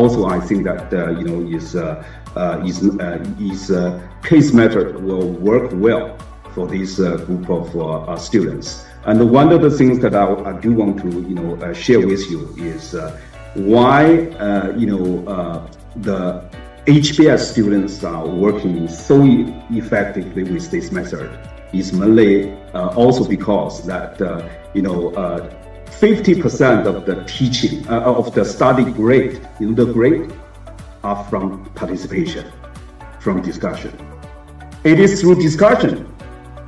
also I think that case method will work well for this group of students. And one of the things that I do want to share with you is why the HBS students are working so effectively with this method is mainly also because that 50% of the teaching of the study grade, the grade are from participation, from discussion. It is through discussion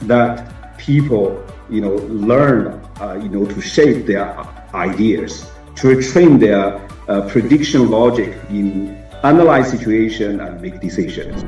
that people learn to shape their ideas, to train their prediction logic in analyze situation and make decisions.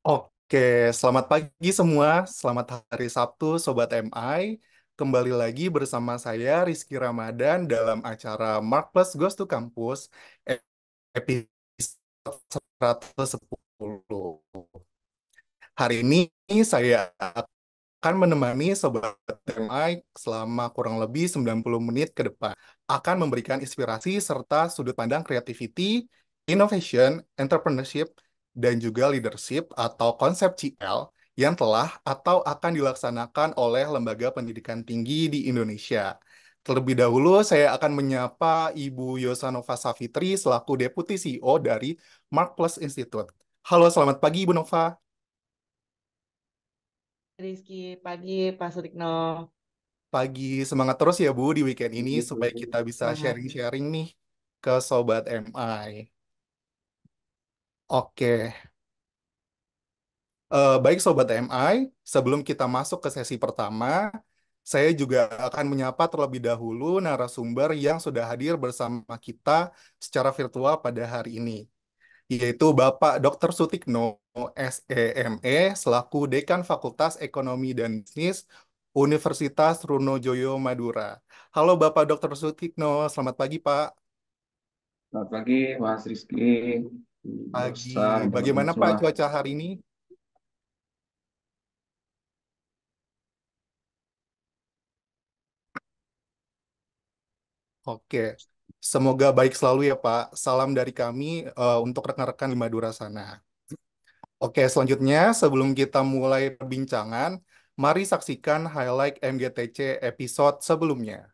Oke, selamat pagi semua. Selamat hari Sabtu, Sobat MI. Kembali lagi bersama saya, Rizky Ramadan, dalam acara Mark Plus Goes to Campus, episode 110. Hari ini saya akan menemani Sobat MI selama kurang lebih 90 menit ke depan. Akan memberikan inspirasi serta sudut pandang creativity, innovation, entrepreneurship, dan juga leadership atau konsep CL yang telah atau akan dilaksanakan oleh lembaga pendidikan tinggi di Indonesia. Terlebih dahulu, saya akan menyapa Ibu Yosanova Savitri selaku Deputi CEO dari Mark Plus Institute. Halo, selamat pagi Ibu Nova. Rizky, pagi Pak Sudikno. Pagi, semangat terus ya Bu di weekend ini supaya kita bisa Semangat. sharing-sharing nih ke Sobat MI. Oke. Baik Sobat MI, sebelum kita masuk ke sesi pertama, Saya juga akan menyapa terlebih dahulu narasumber yang sudah hadir bersama kita secara virtual pada hari ini, yaitu Bapak Dr. Sutikno, SEME, selaku Dekan Fakultas Ekonomi dan Bisnis Universitas Trunojoyo Madura. Halo Bapak Dr. Sutikno, selamat pagi Pak. Selamat pagi, Mas Rizky, Pagi, Rosa, dan teman-teman bagaimana Pak semua. cuaca hari ini? Oke, semoga baik selalu ya Pak. Salam dari kami untuk rekan-rekan di Madura sana. Oke, selanjutnya sebelum kita mulai perbincangan, mari saksikan highlight MGTC episode sebelumnya.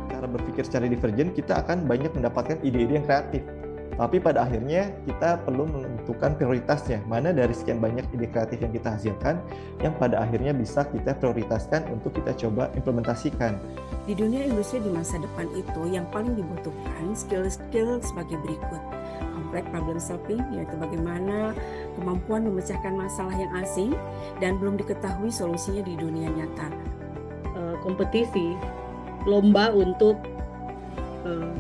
Cara berpikir secara divergen, kita akan banyak mendapatkan ide-ide yang kreatif. Tapi pada akhirnya kita perlu menentukan prioritasnya. Mana dari sekian banyak ide kreatif yang kita hasilkan, yang pada akhirnya bisa kita prioritaskan untuk kita coba implementasikan. Di dunia industri di masa depan itu yang paling dibutuhkan skill-skill sebagai berikut. Complex problem solving, yaitu bagaimana kemampuan memecahkan masalah yang asing dan belum diketahui solusinya di dunia nyata. Kompetisi, lomba untuk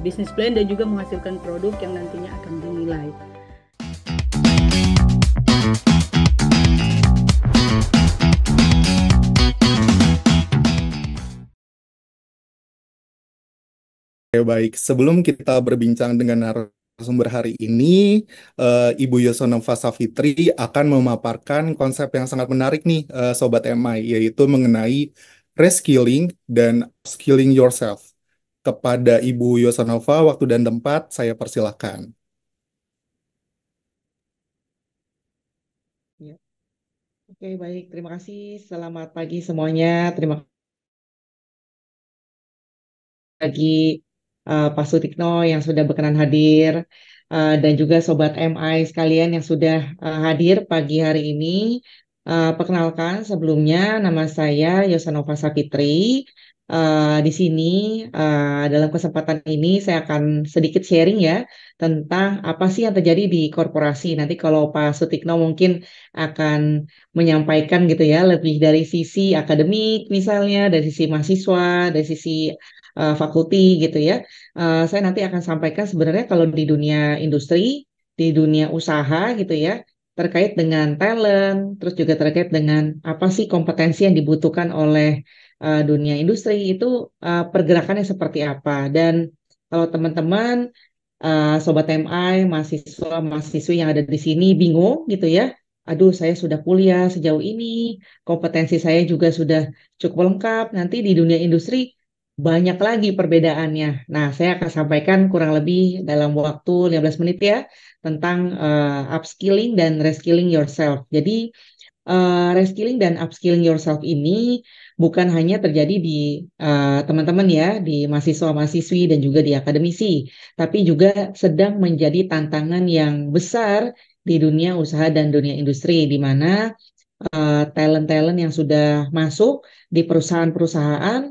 bisnis plan dan juga menghasilkan produk yang nantinya akan dinilai. Oke, baik. Sebelum kita berbincang dengan narasumber hari ini, Ibu Yosonova Safitri akan memaparkan konsep yang sangat menarik nih, Sobat MI, yaitu mengenai reskilling dan upskilling yourself. Kepada Ibu Yosonova, waktu dan tempat saya persilahkan. Ya. Oke, baik. Terima kasih. Selamat pagi semuanya. Terima kasih bagi Pak Sutikno yang sudah berkenan hadir dan juga Sobat MI sekalian yang sudah hadir pagi hari ini. Perkenalkan sebelumnya nama saya Yosanova Sapitri. Di sini dalam kesempatan ini saya akan sedikit sharing ya tentang apa sih yang terjadi di korporasi. Nanti kalau Pak Sutikno mungkin akan menyampaikan gitu ya lebih dari sisi akademik misalnya, dari sisi mahasiswa, dari sisi fakulti gitu ya. Saya nanti akan sampaikan sebenarnya kalau di dunia industri, di dunia usaha gitu ya, terkait dengan talent, terus juga terkait dengan apa sih kompetensi yang dibutuhkan oleh dunia industri itu pergerakannya seperti apa. Dan kalau teman-teman, Sobat MI, mahasiswa, mahasiswi yang ada di sini bingung gitu ya, aduh saya sudah kuliah sejauh ini, kompetensi saya juga sudah cukup lengkap, nanti di dunia industri banyak lagi perbedaannya. Nah, saya akan sampaikan kurang lebih dalam waktu 15 menit ya tentang upskilling dan reskilling yourself. Jadi, reskilling dan upskilling yourself ini bukan hanya terjadi di teman-teman ya, di mahasiswa-mahasiswi dan juga di akademisi, tapi juga sedang menjadi tantangan yang besar di dunia usaha dan dunia industri, di mana talent-talent yang sudah masuk di perusahaan-perusahaan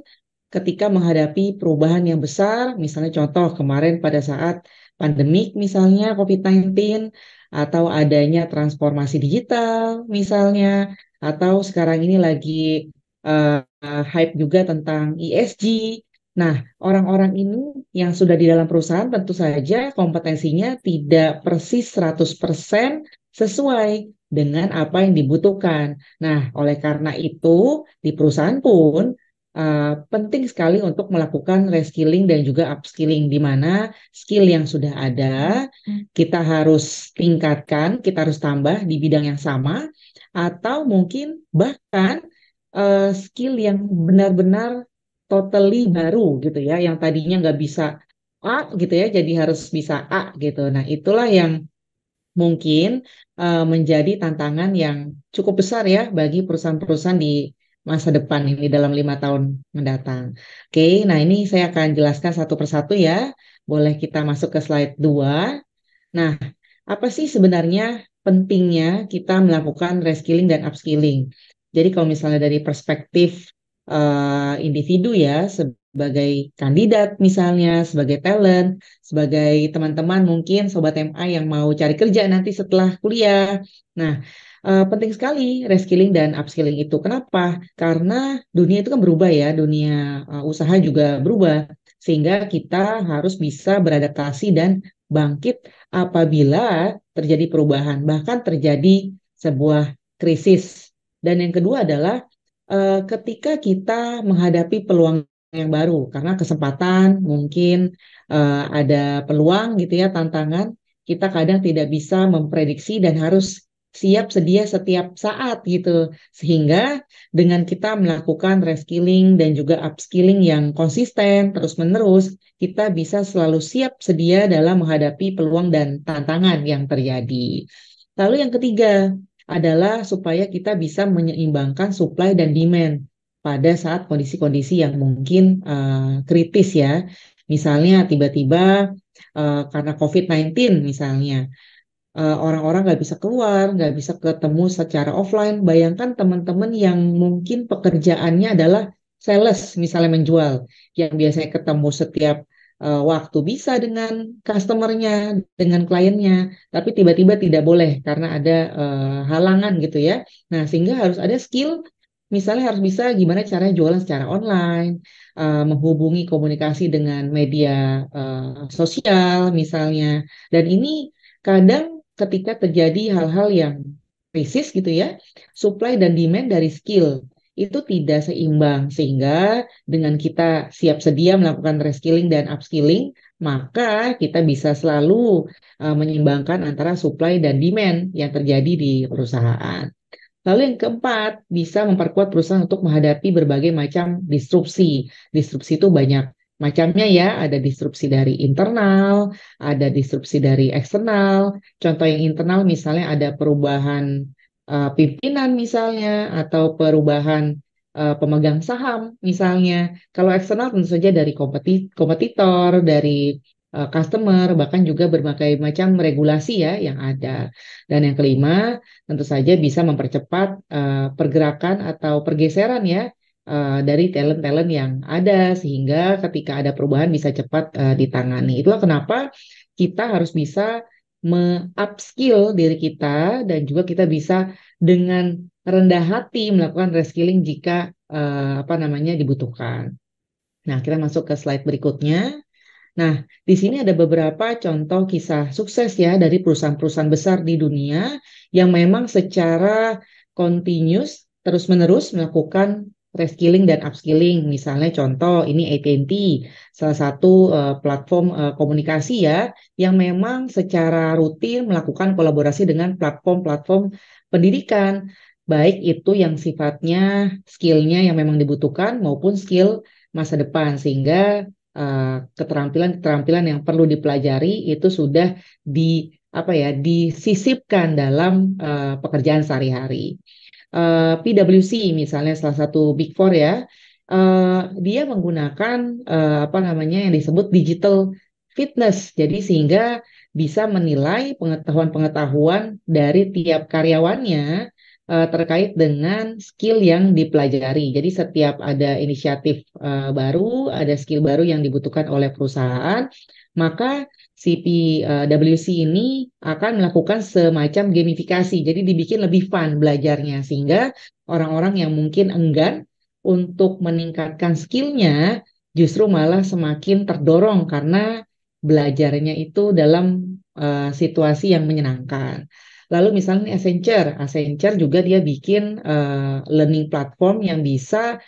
ketika menghadapi perubahan yang besar, misalnya contoh kemarin pada saat pandemik misalnya COVID-19, atau adanya transformasi digital misalnya, atau sekarang ini lagi hype juga tentang ESG. Nah, orang-orang ini yang sudah di dalam perusahaan tentu saja kompetensinya tidak persis 100% sesuai dengan apa yang dibutuhkan. Nah, oleh karena itu di perusahaan pun penting sekali untuk melakukan reskilling dan juga upskilling, di mana skill yang sudah ada kita harus tingkatkan, kita harus tambah di bidang yang sama, atau mungkin bahkan skill yang benar-benar totally baru gitu ya, yang tadinya nggak bisa A gitu ya, jadi harus bisa A gitu. Nah, itulah yang mungkin menjadi tantangan yang cukup besar ya bagi perusahaan-perusahaan di masa depan ini dalam 5 tahun mendatang. Oke, nah ini saya akan jelaskan satu persatu ya. Boleh kita masuk ke slide 2. Nah, apa sih sebenarnya pentingnya kita melakukan reskilling dan upskilling? Jadi kalau misalnya dari perspektif individu ya, sebagai kandidat misalnya, sebagai talent, sebagai teman-teman mungkin Sobat MA yang mau cari kerja nanti setelah kuliah. Nah, penting sekali reskilling dan upskilling itu. Kenapa? Karena dunia itu kan berubah ya, dunia usaha juga berubah, sehingga kita harus bisa beradaptasi dan bangkit apabila terjadi perubahan, bahkan terjadi sebuah krisis. Dan yang kedua adalah ketika kita menghadapi peluang yang baru, karena kesempatan mungkin ada peluang gitu ya, tantangan, kita kadang tidak bisa memprediksi dan harus siap sedia setiap saat gitu. Sehingga dengan kita melakukan reskilling dan juga upskilling yang konsisten terus-menerus, kita bisa selalu siap sedia dalam menghadapi peluang dan tantangan yang terjadi. Lalu yang ketiga adalah supaya kita bisa menyeimbangkan supply dan demand pada saat kondisi-kondisi yang mungkin kritis ya. Misalnya tiba-tiba karena COVID-19 misalnya, orang-orang nggak bisa keluar, nggak bisa ketemu secara offline. Bayangkan teman-teman yang mungkin pekerjaannya adalah sales, misalnya menjual, yang biasanya ketemu setiap waktu bisa dengan customernya, dengan kliennya, tapi tiba-tiba tidak boleh karena ada halangan gitu ya. Nah, sehingga harus ada skill, misalnya harus bisa gimana caranya jualan secara online, menghubungi komunikasi dengan media sosial misalnya. Dan ini kadang ketika terjadi hal-hal yang krisis gitu ya, supply dan demand dari skill itu tidak seimbang, sehingga dengan kita siap sedia melakukan reskilling dan upskilling, maka kita bisa selalu menyeimbangkan antara supply dan demand yang terjadi di perusahaan. Lalu yang keempat, bisa memperkuat perusahaan untuk menghadapi berbagai macam disrupsi. Disrupsi itu banyak macamnya ya, ada disrupsi dari internal, ada disrupsi dari eksternal. Contoh yang internal misalnya ada perubahan pimpinan misalnya, atau perubahan pemegang saham misalnya. Kalau eksternal tentu saja dari kompetitor, dari customer, bahkan juga berbagai macam regulasi ya yang ada. Dan yang kelima, tentu saja bisa mempercepat pergerakan atau pergeseran ya dari talent-talent yang ada, sehingga ketika ada perubahan bisa cepat ditangani. Itulah kenapa kita harus bisa me-upskill diri kita, dan juga kita bisa dengan rendah hati melakukan reskilling jika dibutuhkan. Nah, kita masuk ke slide berikutnya. Nah, di sini ada beberapa contoh kisah sukses ya dari perusahaan-perusahaan besar di dunia yang memang secara continuous terus-menerus melakukan reskilling dan upskilling. Misalnya contoh ini AT&T, salah satu platform komunikasi ya yang memang secara rutin melakukan kolaborasi dengan platform-platform pendidikan, baik itu yang sifatnya skillnya yang memang dibutuhkan maupun skill masa depan, sehingga keterampilan-keterampilan yang perlu dipelajari itu sudah disisipkan dalam pekerjaan sehari-hari. PwC misalnya salah satu Big Four ya, dia menggunakan yang disebut digital fitness, jadi sehingga bisa menilai pengetahuan-pengetahuan dari tiap karyawannya terkait dengan skill yang dipelajari. Jadi setiap ada inisiatif baru, ada skill baru yang dibutuhkan oleh perusahaan, maka si PwC ini akan melakukan semacam gamifikasi. Jadi dibikin lebih fun belajarnya, sehingga orang-orang yang mungkin enggan untuk meningkatkan skillnya justru malah semakin terdorong karena belajarnya itu dalam situasi yang menyenangkan. Lalu misalnya Accenture juga dia bikin learning platform yang bisa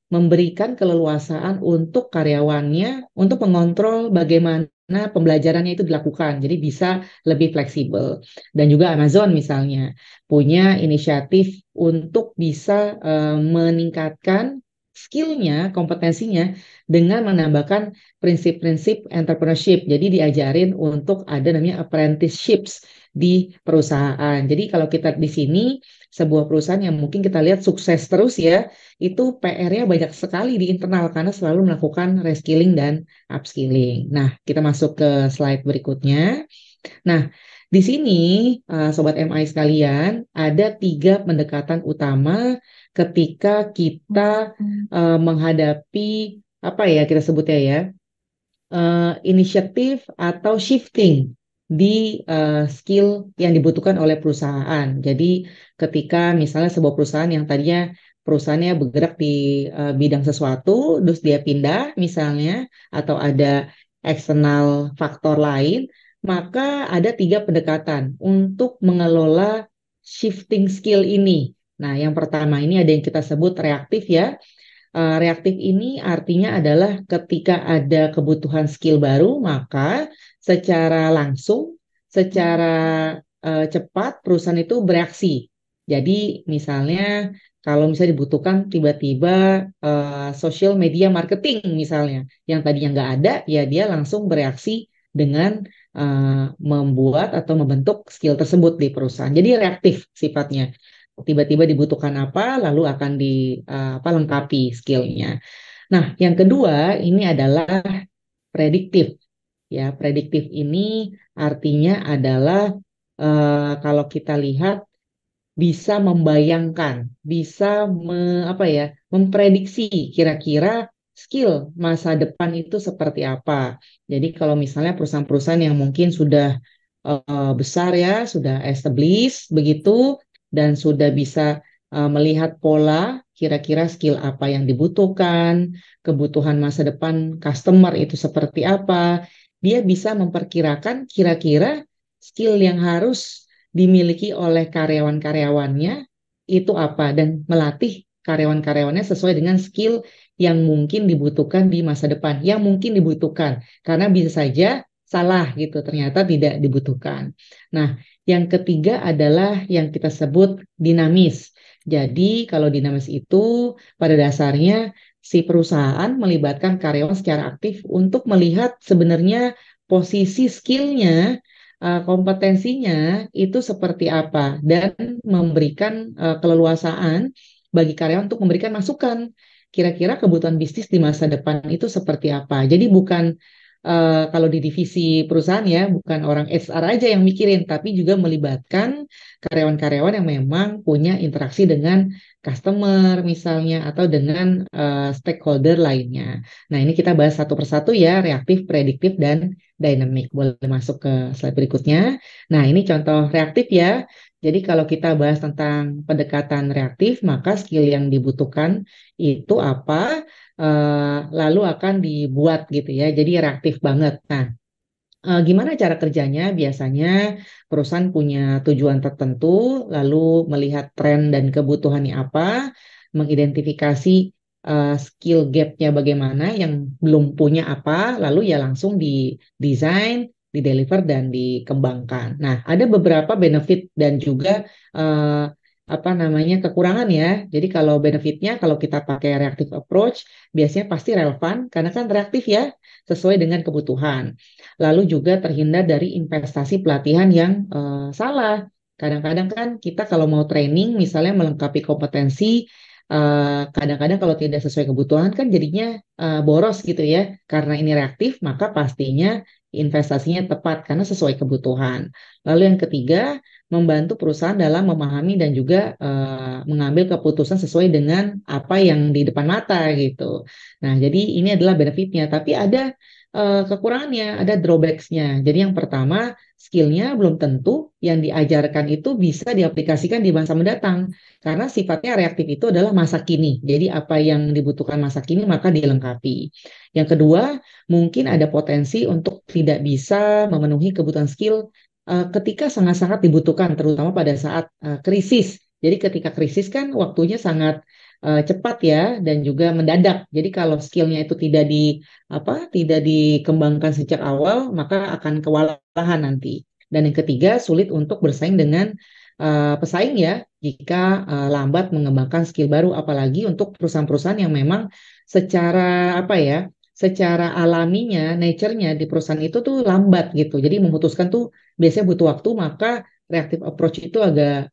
memberikan keleluasaan untuk karyawannya untuk mengontrol bagaimana pembelajarannya itu dilakukan. Jadi bisa lebih fleksibel. Dan juga Amazon misalnya punya inisiatif untuk bisa meningkatkan skillnya, kompetensinya dengan menambahkan prinsip-prinsip entrepreneurship. Jadi diajarin untuk ada namanya apprenticeships di perusahaan. Jadi kalau kita di sini sebuah perusahaan yang mungkin kita lihat sukses terus ya, itu PR-nya banyak sekali di internal karena selalu melakukan reskilling dan upskilling. Nah, kita masuk ke slide berikutnya. Nah, di sini Sobat MI sekalian, ada 3 pendekatan utama ketika kita menghadapi kita sebutnya ya inisiatif atau shifting di skill yang dibutuhkan oleh perusahaan. Jadi ketika misalnya sebuah perusahaan yang tadinya perusahaannya bergerak di bidang sesuatu, terus dia pindah misalnya, atau ada eksternal faktor lain, maka ada 3 pendekatan untuk mengelola shifting skill ini. Nah, yang pertama ini ada yang kita sebut reaktif ya. Reaktif ini artinya adalah ketika ada kebutuhan skill baru, maka secara langsung, secara cepat perusahaan itu bereaksi. Jadi misalnya kalau misalnya dibutuhkan tiba-tiba social media marketing misalnya, yang tadinya nggak ada, ya dia langsung bereaksi dengan membuat atau membentuk skill tersebut di perusahaan. Jadi reaktif sifatnya. Tiba-tiba dibutuhkan apa, lalu akan lengkapi skillnya. Nah, yang kedua ini adalah prediktif. Ya, prediktif ini artinya adalah kalau kita lihat bisa membayangkan, bisa memprediksi kira-kira skill masa depan itu seperti apa. Jadi kalau misalnya perusahaan-perusahaan yang mungkin sudah besar ya, sudah established begitu, dan sudah bisa melihat pola kira-kira skill apa yang dibutuhkan, kebutuhan masa depan customer itu seperti apa, dia bisa memperkirakan kira-kira skill yang harus dimiliki oleh karyawan-karyawannya itu apa, dan melatih karyawan-karyawannya sesuai dengan skill yang mungkin dibutuhkan di masa depan, yang mungkin dibutuhkan, karena bisa saja salah gitu, ternyata tidak dibutuhkan. Nah, yang ketiga adalah yang kita sebut dinamis. Jadi kalau dinamis itu pada dasarnya si perusahaan melibatkan karyawan secara aktif untuk melihat sebenarnya posisi skillnya, kompetensinya itu seperti apa, dan memberikan keleluasaan bagi karyawan untuk memberikan masukan. Kira-kira kebutuhan bisnis di masa depan itu seperti apa. Jadi bukan kalau di divisi perusahaan ya, bukan orang HR aja yang mikirin, tapi juga melibatkan karyawan-karyawan yang memang punya interaksi dengan customer misalnya, atau dengan stakeholder lainnya. Nah, ini kita bahas satu persatu ya, reaktif, prediktif, dan dynamic. Boleh masuk ke slide berikutnya. Nah, ini contoh reaktif ya. Jadi kalau kita bahas tentang pendekatan reaktif, maka skill yang dibutuhkan itu apa? Lalu akan dibuat gitu ya. Jadi reaktif banget. Nah, gimana cara kerjanya? Biasanya perusahaan punya tujuan tertentu, lalu melihat tren dan kebutuhannya apa, mengidentifikasi skill gap-nya bagaimana, yang belum punya apa, lalu ya langsung di-design, di-deliver, dan dikembangkan. Nah, ada beberapa benefit dan juga uh, kekurangan ya. Jadi kalau benefitnya, kalau kita pakai reactive approach, biasanya pasti relevan karena kan reaktif ya, sesuai dengan kebutuhan. Lalu juga terhindar dari investasi pelatihan yang salah. Kadang-kadang kan kita kalau mau training, misalnya melengkapi kompetensi, kadang-kadang kalau tidak sesuai kebutuhan kan jadinya boros gitu ya. Karena ini reaktif, maka pastinya investasinya tepat karena sesuai kebutuhan. Lalu yang ketiga, membantu perusahaan dalam memahami dan juga mengambil keputusan sesuai dengan apa yang di depan mata gitu. Nah, jadi ini adalah benefitnya. Tapi ada kekurangannya, ada drawbacks-nya. Jadi yang pertama, skillnya belum tentu yang diajarkan itu bisa diaplikasikan di masa mendatang. Karena sifatnya reaktif itu adalah masa kini. Jadi apa yang dibutuhkan masa kini maka dilengkapi. Yang kedua, mungkin ada potensi untuk tidak bisa memenuhi kebutuhan skill ketika sangat-sangat dibutuhkan, terutama pada saat krisis. Jadi ketika krisis kan waktunya sangat cepat ya, dan juga mendadak. Jadi kalau skillnya itu tidak dikembangkan sejak awal, maka akan kewalahan nanti. Dan yang ketiga, sulit untuk bersaing dengan pesaing ya, jika lambat mengembangkan skill baru, apalagi untuk perusahaan-perusahaan yang memang secara alaminya, nature-nya di perusahaan itu tuh lambat gitu. Jadi memutuskan tuh biasanya butuh waktu, maka reactive approach itu agak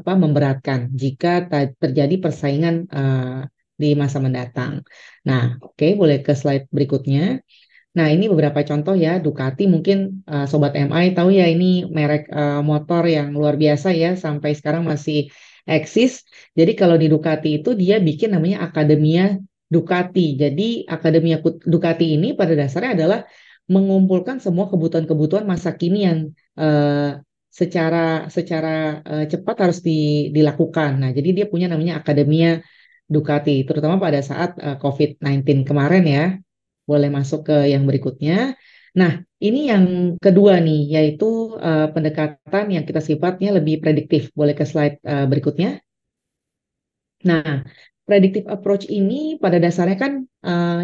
memberatkan jika terjadi persaingan di masa mendatang. Nah, oke, boleh ke slide berikutnya. Nah, ini beberapa contoh ya. Ducati mungkin Sobat MI tahu ya, ini merek motor yang luar biasa ya, sampai sekarang masih eksis. Jadi kalau di Ducati itu dia bikin namanya Accademia Ducati. Jadi Accademia Ducati ini pada dasarnya adalah mengumpulkan semua kebutuhan-kebutuhan masa kini yang secara secara cepat harus dilakukan. Nah, jadi dia punya namanya Akademia Ducati, terutama pada saat COVID-19 kemarin ya. Boleh masuk ke yang berikutnya. Nah, ini yang kedua nih, yaitu pendekatan yang kita sifatnya lebih prediktif. Boleh ke slide berikutnya. Nah, predictive approach ini pada dasarnya kan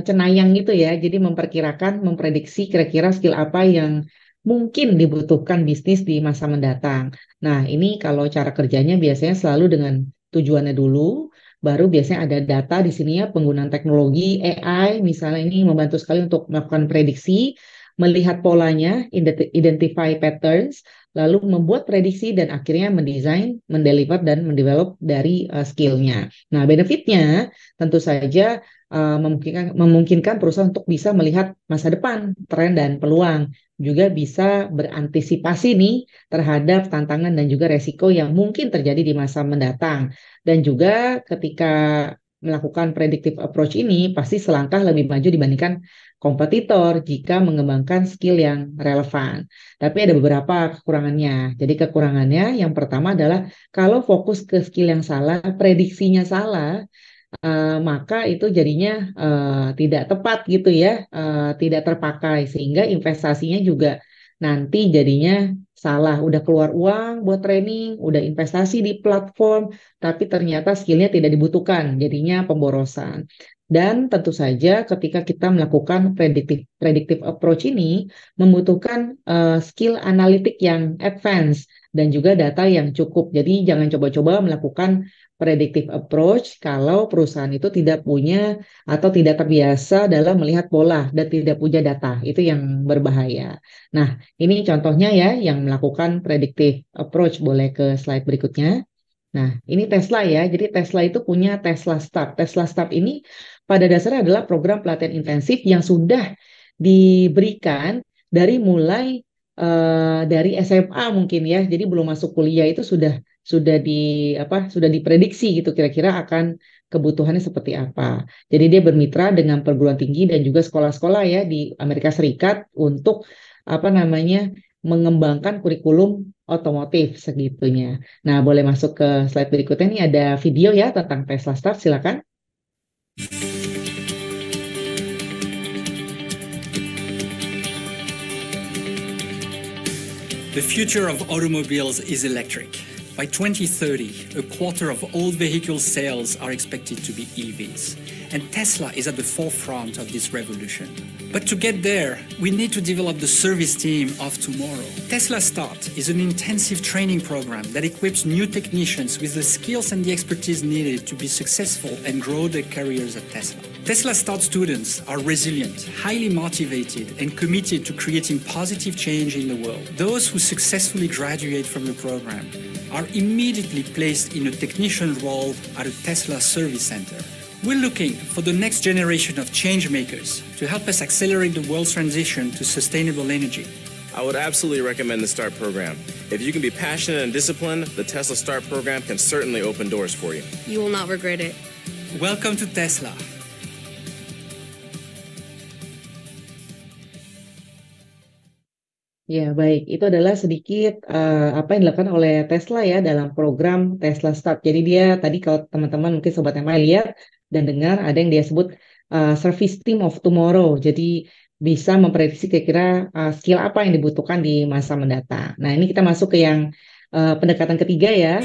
cenayang gitu ya, jadi memperkirakan, memprediksi kira-kira skill apa yang mungkin dibutuhkan bisnis di masa mendatang. Nah, ini kalau cara kerjanya biasanya selalu dengan tujuannya dulu, baru biasanya ada data di sini ya, penggunaan teknologi AI, misalnya ini membantu sekali untuk melakukan prediksi, melihat polanya, identify patterns, lalu membuat prediksi dan akhirnya mendesain, mendeliver dan mendevelop dari skillnya. Nah, benefitnya tentu saja memungkinkan perusahaan untuk bisa melihat masa depan, tren dan peluang, juga bisa berantisipasi nih terhadap tantangan dan juga resiko yang mungkin terjadi di masa mendatang. Dan juga ketika melakukan predictive approach ini pasti selangkah lebih maju dibandingkan kompetitor jika mengembangkan skill yang relevan. Tapi ada beberapa kekurangannya. Jadi kekurangannya yang pertama adalah kalau fokus ke skill yang salah, prediksinya salah, maka itu jadinya tidak tepat gitu ya, tidak terpakai sehingga investasinya juga nanti jadinya salah. Udah keluar uang buat training, udah investasi di platform, tapi ternyata skillnya tidak dibutuhkan, jadinya pemborosan. Dan tentu saja ketika kita melakukan predictive approach ini membutuhkan skill analitik yang advance dan juga data yang cukup. Jadi jangan coba-coba melakukan predictive approach kalau perusahaan itu tidak punya atau tidak terbiasa dalam melihat pola dan tidak punya data. Itu yang berbahaya. Nah, ini contohnya ya yang melakukan predictive approach. Boleh ke slide berikutnya. Nah, ini Tesla ya. Jadi Tesla itu punya Tesla Start. Tesla Start ini pada dasarnya adalah program pelatihan intensif yang sudah diberikan dari mulai dari SMA mungkin ya. Jadi belum masuk kuliah itu sudah diprediksi gitu kira-kira akan kebutuhannya seperti apa. Jadi dia bermitra dengan perguruan tinggi dan juga sekolah-sekolah ya di Amerika Serikat untuk apa namanya mengembangkan kurikulum otomotif segitunya. Nah, boleh masuk ke slide berikutnya. Ini ada video ya tentang Tesla Start, silakan. The future of automobiles is electric. By 2030, a quarter of all vehicle sales are expected to be EVs. And Tesla is at the forefront of this revolution. But to get there, we need to develop the service team of tomorrow. Tesla Start is an intensive training program that equips new technicians with the skills and the expertise needed to be successful and grow their careers at Tesla. Tesla Start students are resilient, highly motivated, and committed to creating positive change in the world. Those who successfully graduate from the program are immediately placed in a technician role at a Tesla service center. We're looking for the next generation of change makers to help us accelerate the world's transition to sustainable energy. I would absolutely recommend the START program. If you can be passionate and disciplined, the Tesla START program can certainly open doors for you. You will not regret it. Welcome to Tesla. Ya, baik. Itu adalah sedikit apa yang dilakukan oleh Tesla ya dalam program Tesla Start. Jadi dia tadi kalau teman-teman mungkin Sobat MI lihat dan dengar ada yang dia sebut Service Team of Tomorrow. Jadi bisa memprediksi kira-kira skill apa yang dibutuhkan di masa mendatang. Nah, ini kita masuk ke yang pendekatan ketiga ya.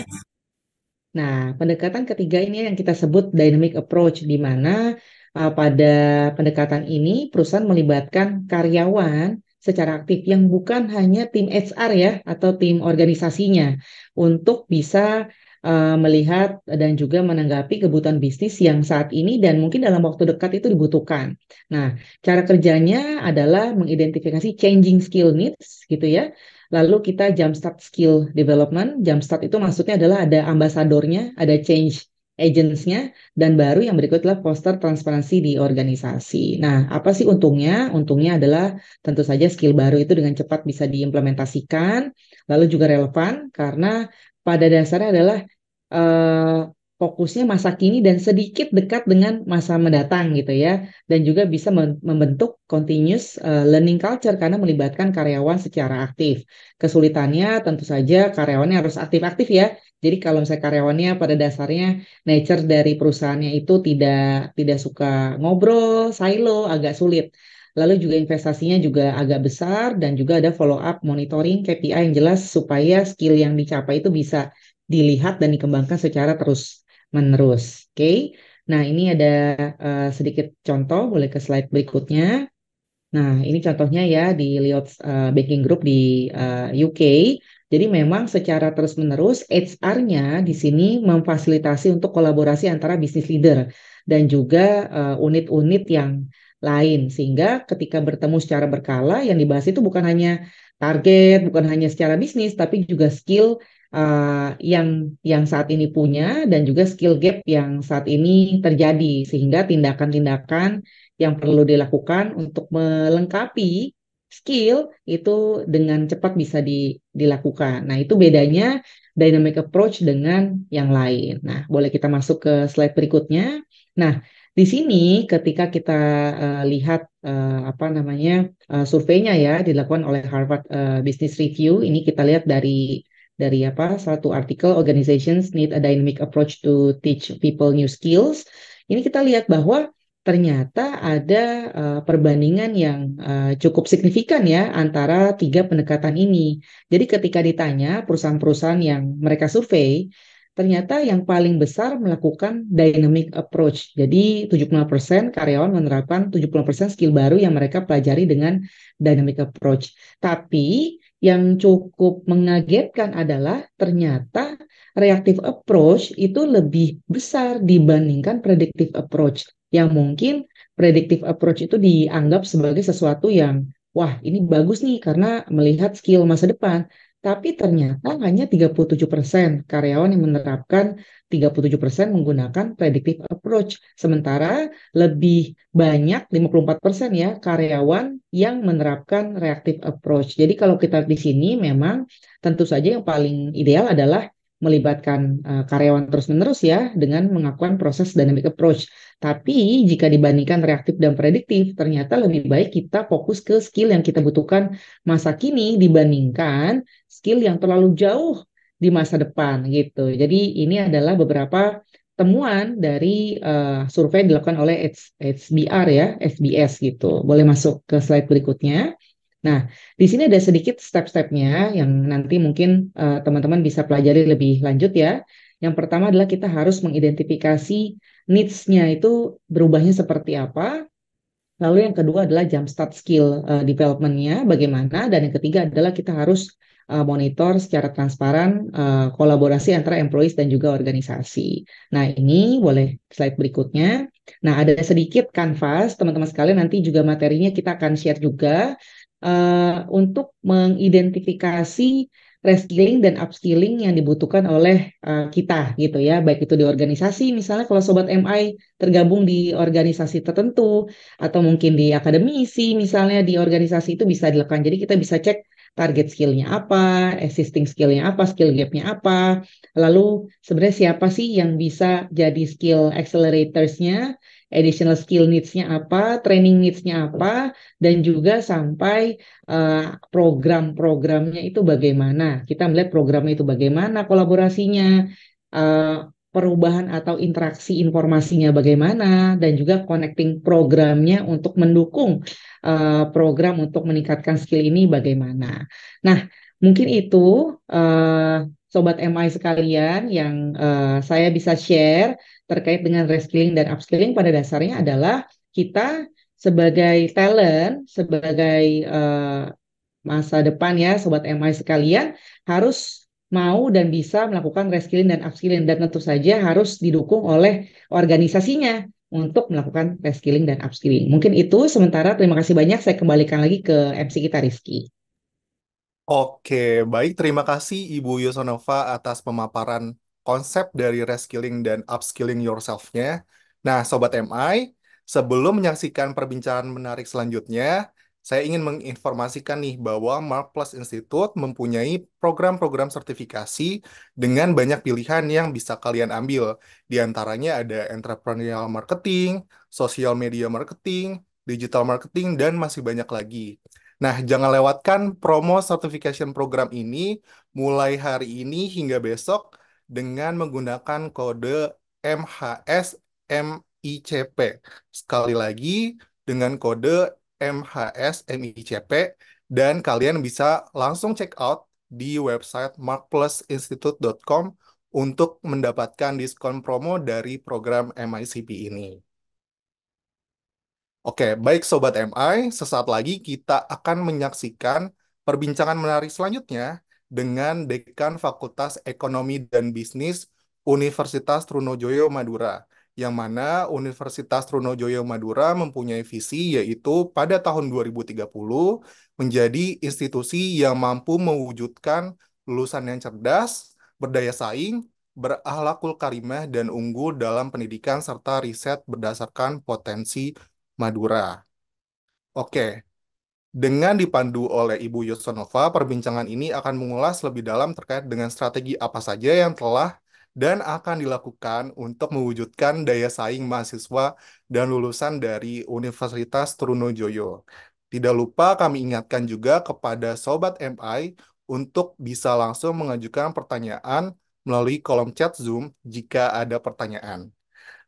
Nah, pendekatan ketiga ini yang kita sebut Dynamic Approach, di mana pada pendekatan ini perusahaan melibatkan karyawan secara aktif yang bukan hanya tim HR ya atau tim organisasinya untuk bisa melihat dan juga menanggapi kebutuhan bisnis yang saat ini dan mungkin dalam waktu dekat itu dibutuhkan. Nah, cara kerjanya adalah mengidentifikasi changing skill needs gitu ya. Lalu kita jumpstart skill development. Jumpstart itu maksudnya adalah ada ambasadornya, ada change agents-nya, dan baru yang berikut adalah foster transparansi di organisasi. Nah, apa sih untungnya? Untungnya adalah tentu saja skill baru itu dengan cepat bisa diimplementasikan, lalu juga relevan karena pada dasarnya adalah fokusnya masa kini dan sedikit dekat dengan masa mendatang gitu ya. Dan juga bisa membentuk continuous learning culture karena melibatkan karyawan secara aktif. Kesulitannya tentu saja karyawannya harus aktif-aktif ya. Jadi kalau misalnya karyawannya pada dasarnya nature dari perusahaannya itu tidak suka ngobrol, silo, agak sulit. Lalu juga investasinya juga agak besar dan juga ada follow up monitoring KPI yang jelas supaya skill yang dicapai itu bisa dilihat dan dikembangkan secara terus menerus. Oke. Nah, ini ada sedikit contoh, boleh ke slide berikutnya. Nah, ini contohnya ya di Lloyds Banking Group di UK. Jadi memang secara terus-menerus HR-nya di sini memfasilitasi untuk kolaborasi antara bisnis leader dan juga unit-unit yang lain. Sehingga ketika bertemu secara berkala yang dibahas itu bukan hanya target, bukan hanya secara bisnis, tapi juga skill yang saat ini punya dan juga skill gap yang saat ini terjadi. Sehingga tindakan-tindakan yang perlu dilakukan untuk melengkapi skill itu dengan cepat bisa dilakukan. Nah, itu bedanya dynamic approach dengan yang lain. Nah, boleh kita masuk ke slide berikutnya. Nah, di sini ketika kita lihat apa namanya surveinya ya dilakukan oleh Harvard Business Review, ini kita lihat dari apa satu artikel organizations need a dynamic approach to teach people new skills. Ini kita lihat bahwa ternyata ada perbandingan yang cukup signifikan ya antara tiga pendekatan ini. Jadi ketika ditanya perusahaan-perusahaan yang mereka survei, ternyata yang paling besar melakukan dynamic approach. Jadi 75% karyawan menerapkan 70% skill baru yang mereka pelajari dengan dynamic approach. Tapi yang cukup mengagetkan adalah ternyata reactive approach itu lebih besar dibandingkan predictive approach. Yang mungkin predictive approach itu dianggap sebagai sesuatu yang, wah ini bagus nih karena melihat skill masa depan. Tapi ternyata hanya 37% karyawan yang menerapkan 37% menggunakan predictive approach. Sementara lebih banyak 54% ya karyawan yang menerapkan reactive approach. Jadi kalau kita di sini memang tentu saja yang paling ideal adalah melibatkan karyawan terus-menerus ya dengan melakukan proses dynamic approach. Tapi jika dibandingkan reaktif dan prediktif, ternyata lebih baik kita fokus ke skill yang kita butuhkan masa kini dibandingkan skill yang terlalu jauh di masa depan gitu. Jadi ini adalah beberapa temuan dari survei yang dilakukan oleh HBR ya, SBS gitu. Boleh masuk ke slide berikutnya. Nah, di sini ada sedikit step-stepnya yang nanti mungkin teman-teman bisa pelajari lebih lanjut ya. Yang pertama adalah kita harus mengidentifikasi needs-nya itu berubahnya seperti apa. Lalu yang kedua adalah jumpstart skill development-nya bagaimana. Dan yang ketiga adalah kita harus monitor secara transparan kolaborasi antara employees dan juga organisasi. Nah, ini boleh slide berikutnya. Nah, ada sedikit kanvas, teman-teman sekalian nanti juga materinya kita akan share juga untuk mengidentifikasi reskilling dan upskilling yang dibutuhkan oleh kita gitu ya, baik itu di organisasi misalnya kalau Sobat MI tergabung di organisasi tertentu atau mungkin di akademisi misalnya di organisasi itu bisa dilakukan. Jadi kita bisa cek target skillnya apa, existing skillnya apa, skill gapnya apa, lalu sebenarnya siapa sih yang bisa jadi skill accelerators-nya, additional skill needs-nya apa, training needs-nya apa, dan juga sampai program-programnya itu bagaimana. Kita melihat programnya itu bagaimana, kolaborasinya, perubahan atau interaksi informasinya bagaimana, dan juga connecting programnya untuk mendukung program untuk meningkatkan skill ini bagaimana. Nah, mungkin itu Sobat MI sekalian yang saya bisa share terkait dengan reskilling dan upskilling pada dasarnya adalah kita sebagai talent, sebagai masa depan ya Sobat MI sekalian harus mau dan bisa melakukan reskilling dan upskilling dan tentu saja harus didukung oleh organisasinya untuk melakukan reskilling dan upskilling. Mungkin itu sementara terima kasih banyak saya kembalikan lagi ke MC kita Rizky. Oke, baik. Terima kasih Ibu Yosonova atas pemaparan konsep dari reskilling dan upskilling yourself-nya. Nah, Sobat MI, sebelum menyaksikan perbincangan menarik selanjutnya, saya ingin menginformasikan nih bahwa Mark+ Institute mempunyai program-program sertifikasi dengan banyak pilihan yang bisa kalian ambil. Di antaranya ada entrepreneurial marketing, social media marketing, digital marketing, dan masih banyak lagi. Nah, jangan lewatkan promo certification program ini mulai hari ini hingga besok dengan menggunakan kode MHSMICP. Sekali lagi, dengan kode MHSMICP, dan kalian bisa langsung check out di website markplusinstitute.com untuk mendapatkan diskon promo dari program MICP ini. Oke, baik Sobat MI, sesaat lagi kita akan menyaksikan perbincangan menarik selanjutnya dengan Dekan Fakultas Ekonomi dan Bisnis Universitas Trunojoyo Madura, yang mana Universitas Trunojoyo Madura mempunyai visi yaitu pada tahun 2030 menjadi institusi yang mampu mewujudkan lulusan yang cerdas, berdaya saing, berakhlakul karimah, dan unggul dalam pendidikan serta riset berdasarkan potensi Madura. Oke, dengan dipandu oleh Ibu Yosonova, perbincangan ini akan mengulas lebih dalam terkait dengan strategi apa saja yang telah dan akan dilakukan untuk mewujudkan daya saing mahasiswa dan lulusan dari Universitas Trunojoyo. Tidak lupa kami ingatkan juga kepada Sobat MI untuk bisa langsung mengajukan pertanyaan melalui kolom chat Zoom jika ada pertanyaan.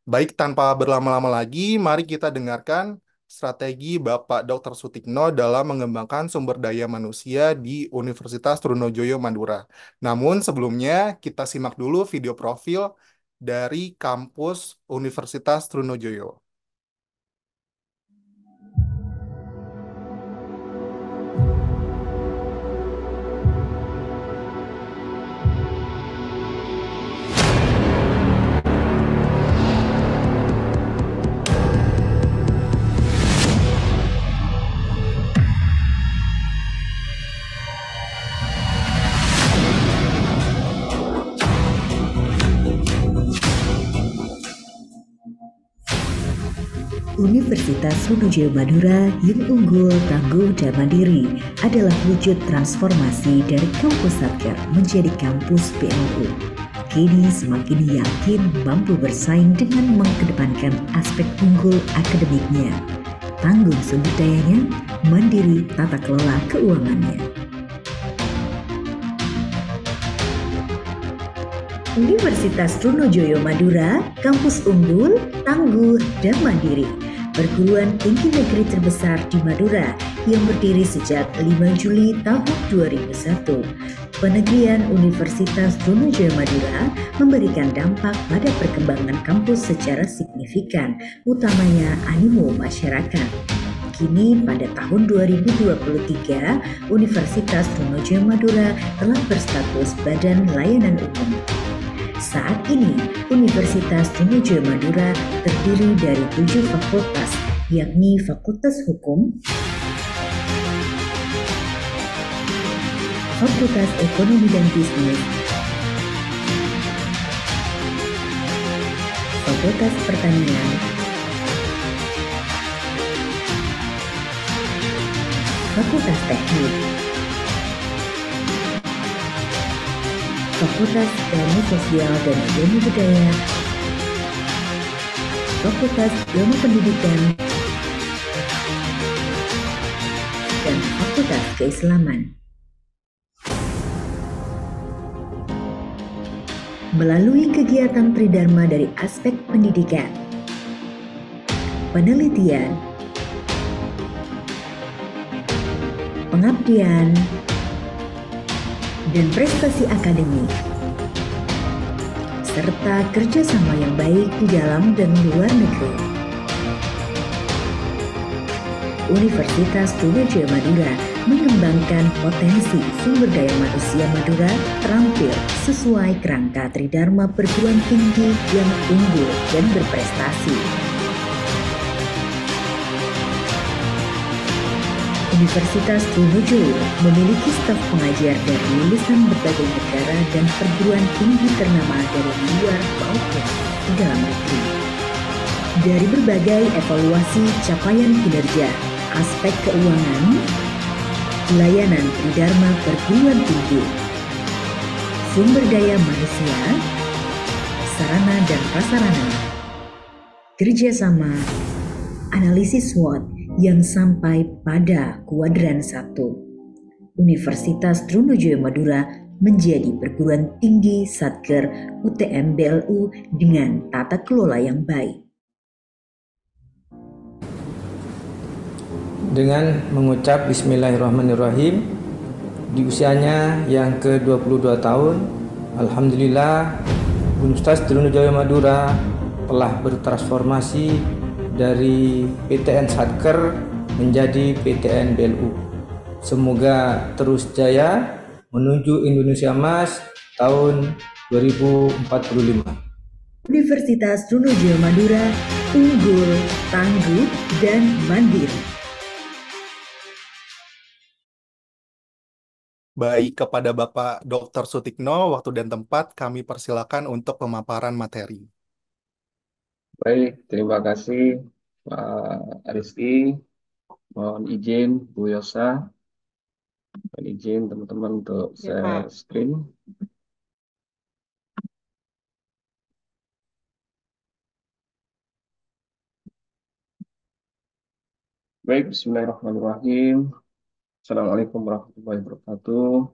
Baik, tanpa berlama-lama lagi, mari kita dengarkan strategi Bapak Dr. Sutikno dalam mengembangkan sumber daya manusia di Universitas Trunojoyo Madura. Namun sebelumnya, kita simak dulu video profil dari kampus Universitas Trunojoyo. Universitas Trunojoyo Madura yang unggul, tangguh, dan mandiri adalah wujud transformasi dari kampus satker menjadi kampus PLU. Kini semakin yakin mampu bersaing dengan mengedepankan aspek unggul akademiknya, tanggung sumber dayanya, mandiri tata kelola keuangannya. Universitas Trunojoyo Madura, kampus unggul, tangguh, dan mandiri. Perguruan tinggi negeri terbesar di Madura yang berdiri sejak 5 Juli tahun 2001. Penegrian Universitas Trunojoyo Madura memberikan dampak pada perkembangan kampus secara signifikan, utamanya animo masyarakat. Kini pada tahun 2023, Universitas Trunojoyo Madura telah berstatus Badan Layanan Umum. Saat ini, Universitas Trunojoyo Madura terdiri dari 7 fakultas, yakni Fakultas Hukum, Fakultas Ekonomi dan Bisnis, Fakultas Pertanian, Fakultas Teknik, Fakultas Ilmu Sosial dan Ilmu Budaya, Fakultas Ilmu Pendidikan, dan Fakultas Keislaman. Melalui kegiatan tridharma dari aspek pendidikan, penelitian, pengabdian, dan prestasi akademik, serta kerjasama yang baik di dalam dan luar negeri. Universitas Trunojoyo Madura mengembangkan potensi sumber daya manusia Madura terampil sesuai kerangka tridharma perguruan tinggi yang unggul dan berprestasi. Universitas Trunojoyo memiliki staf pengajar dari lulusan berbagai negara dan perguruan tinggi ternama dari luar maupun dalam negeri. Dari berbagai evaluasi capaian kinerja, aspek keuangan, layanan tridharma perguruan tinggi, sumber daya manusia, sarana dan prasarana, kerjasama, analisis SWOT yang sampai pada kuadran 1. Universitas Trunojoyo Madura menjadi perguruan tinggi Satker UTM BLU dengan tata kelola yang baik. Dengan mengucap Bismillahirrahmanirrahim, di usianya yang ke-22 tahun, Alhamdulillah Universitas Trunojoyo Madura telah bertransformasi dari PTN Satker menjadi PTN BLU. Semoga terus jaya menuju Indonesia Emas tahun 2045. Universitas Trunojoyo Madura unggul, tangguh, dan mandiri. Baik, kepada Bapak Dr. Sutikno, waktu dan tempat kami persilakan untuk pemaparan materi. Baik, terima kasih Pak Rizky. Mohon izin Bu Yosa, mohon izin teman-teman untuk Ya, share Pak. screen. Baik, Bismillahirrahmanirrahim. Assalamualaikum warahmatullahi wabarakatuh.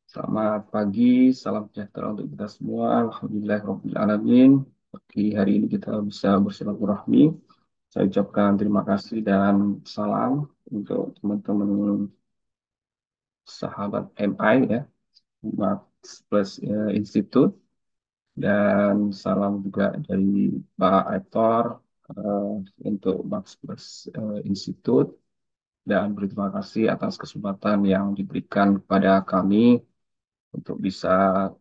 Selamat pagi, salam sejahtera untuk kita semua. Alhamdulillahirrahmanirrahim. Pagi hari ini kita bisa bersilaturahmi. Saya ucapkan terima kasih dan salam untuk teman-teman sahabat MI ya, Max Plus Institute, dan salam juga dari Pak Ektor untuk Max Plus Institute, dan berterima kasih atas kesempatan yang diberikan kepada kami untuk bisa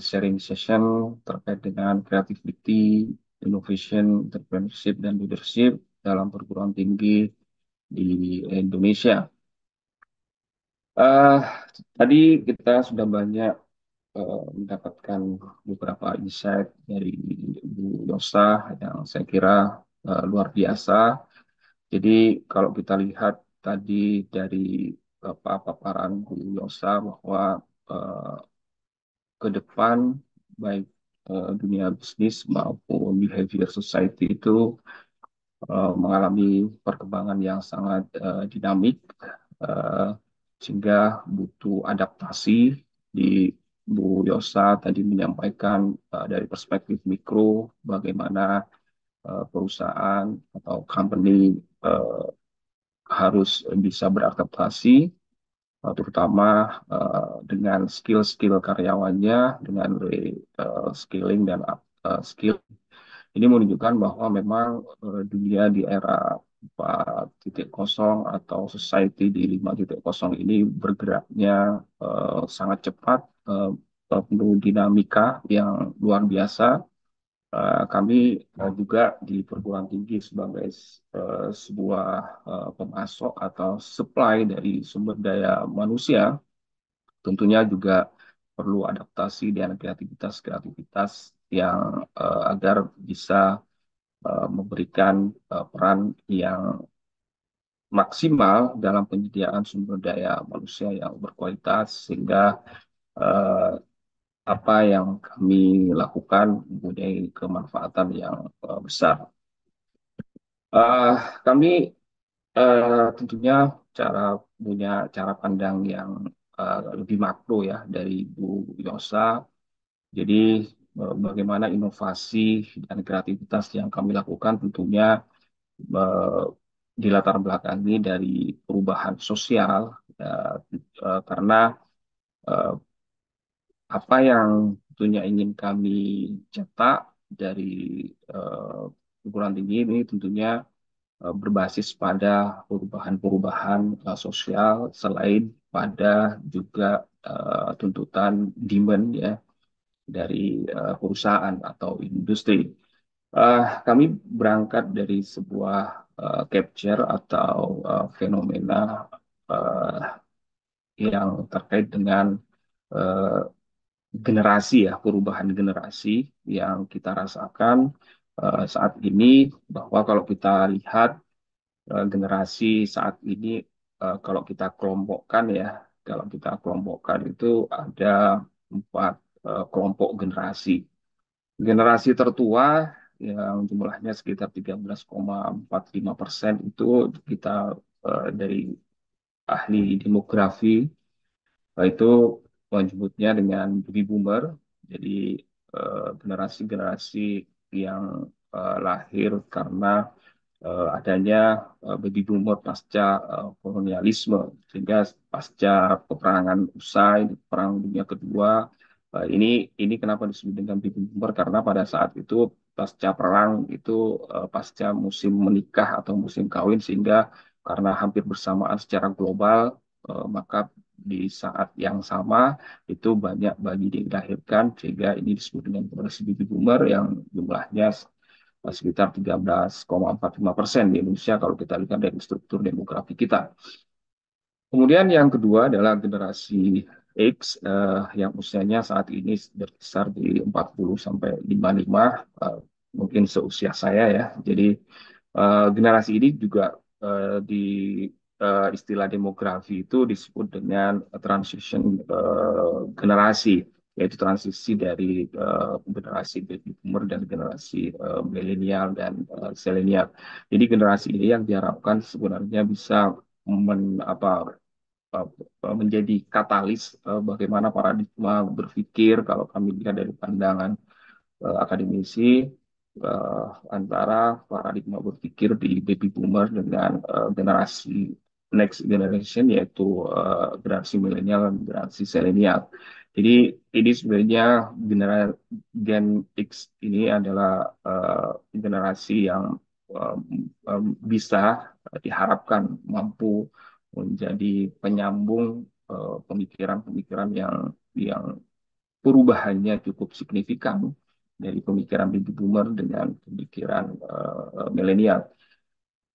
sharing session terkait dengan creativity, innovation, entrepreneurship, dan leadership dalam perguruan tinggi di Indonesia. Tadi kita sudah banyak mendapatkan beberapa insight dari Bu Yosa yang saya kira luar biasa. Jadi kalau kita lihat tadi dari paparan Bu Yosa bahwa ke depan baik dunia bisnis maupun behavior society itu mengalami perkembangan yang sangat dinamik, sehingga butuh adaptasi. Di Bu Yosa tadi menyampaikan dari perspektif mikro bagaimana perusahaan atau company harus bisa beradaptasi, terutama dengan skill-skill karyawannya, dengan skilling dan skill. Ini menunjukkan bahwa memang dunia di era 4.0 atau society di 5.0 ini bergeraknya sangat cepat, penuh dinamika yang luar biasa. Kami juga di perguruan tinggi sebagai sebuah pemasok atau supply dari sumber daya manusia, tentunya juga perlu adaptasi dan kreativitas yang agar bisa memberikan peran yang maksimal dalam penyediaan sumber daya manusia yang berkualitas, sehingga apa yang kami lakukan mempunyai kemanfaatan yang besar. Kami tentunya punya cara pandang yang lebih makro ya dari Bu Yosa. Jadi bagaimana inovasi dan kreativitas yang kami lakukan tentunya dilatar belakangi dari perubahan sosial, karena apa yang tentunya ingin kami cetak dari perguruan tinggi ini tentunya berbasis pada perubahan-perubahan sosial, selain pada juga tuntutan demand ya dari perusahaan atau industri. Kami berangkat dari sebuah capture atau fenomena yang terkait dengan generasi ya, perubahan generasi yang kita rasakan saat ini, bahwa kalau kita lihat generasi saat ini kalau kita kelompokkan ya, kalau kita kelompokkan itu ada 4 kelompok generasi. Generasi tertua yang jumlahnya sekitar 13,45% itu kita dari ahli demografi itu menyebutnya dengan baby boomer. Jadi generasi-generasi yang lahir karena adanya baby boomer pasca kolonialisme, sehingga pasca peperangan usai Perang Dunia Kedua, ini kenapa disebut dengan baby boomer, karena pada saat itu pasca perang itu pasca musim menikah atau musim kawin, sehingga karena hampir bersamaan secara global, maka di saat yang sama itu banyak bayi dilahirkan, sehingga ini disebut dengan generasi baby boomer yang jumlahnya sekitar 13,45% di Indonesia kalau kita lihat dari struktur demografi kita. Kemudian yang kedua adalah generasi X yang usianya saat ini berkisar di 40 sampai 55, mungkin seusia saya ya. Jadi generasi ini juga di istilah demografi itu disebut dengan transition generasi, yaitu transisi dari generasi baby boomer dan generasi milenial dan zilenial. Jadi generasi ini yang diharapkan sebenarnya bisa menjadi katalis bagaimana paradigma berpikir kalau kami lihat dari pandangan akademisi antara paradigma berpikir di baby boomer dengan generasi next generation, yaitu generasi milenial dan generasi zilenial. Jadi ini sebenarnya Gen X ini adalah generasi yang bisa diharapkan mampu menjadi penyambung pemikiran-pemikiran yang perubahannya cukup signifikan dari pemikiran baby boomer dengan pemikiran milenial.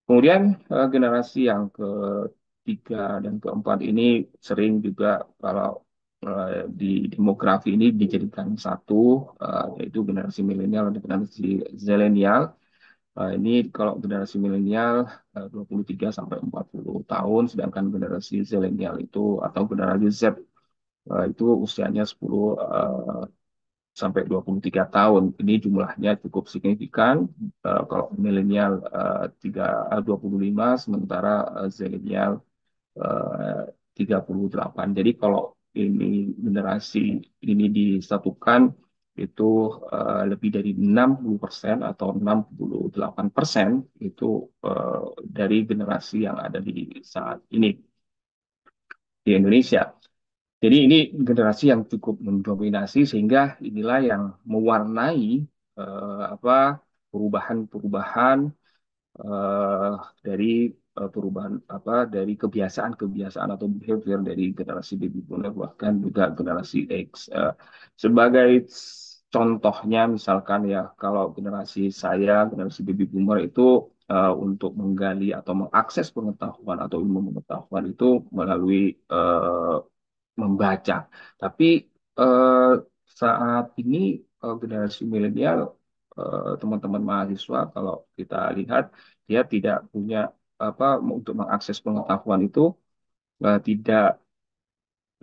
Kemudian generasi yang ketiga dan keempat ini sering juga kalau di demografi ini dijadikan satu, yaitu generasi milenial dan generasi zilenial. Ini kalau generasi milenial 23 sampai 40 tahun, sedangkan generasi zilenial itu atau generasi Z itu usianya 10 sampai 23 tahun. Ini jumlahnya cukup signifikan. Kalau milenial 25, sementara zilenial 38. Jadi kalau ini generasi ini disatukan itu lebih dari 60% atau 68% itu dari generasi yang ada di saat ini di Indonesia. Jadi ini generasi yang cukup mendominasi, sehingga inilah yang mewarnai perubahan-perubahan dari kebiasaan atau behavior dari generasi baby boomer, bahkan juga generasi X. Sebagai contohnya misalkan ya, kalau generasi saya, generasi baby boomer itu untuk menggali atau mengakses pengetahuan atau ilmu pengetahuan itu melalui membaca. Tapi saat ini generasi milenial, teman-teman mahasiswa, kalau kita lihat dia tidak punya untuk mengakses pengetahuan itu tidak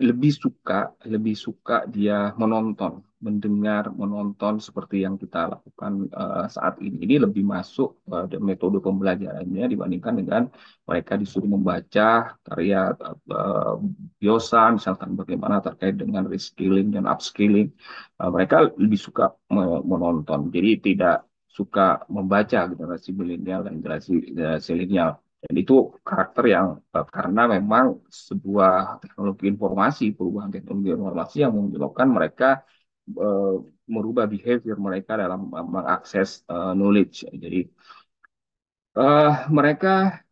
lebih suka dia menonton seperti yang kita lakukan saat ini. Ini lebih masuk metode pembelajarannya dibandingkan dengan mereka disuruh membaca karya Biosa, misalkan bagaimana terkait dengan reskilling dan upskilling. Mereka lebih suka menonton, jadi tidak suka membaca generasi milenial dan generasi zilenial. Dan itu karakter yang karena memang sebuah teknologi informasi, perubahan teknologi informasi yang menyebabkan mereka merubah behavior mereka dalam mengakses knowledge. Jadi mereka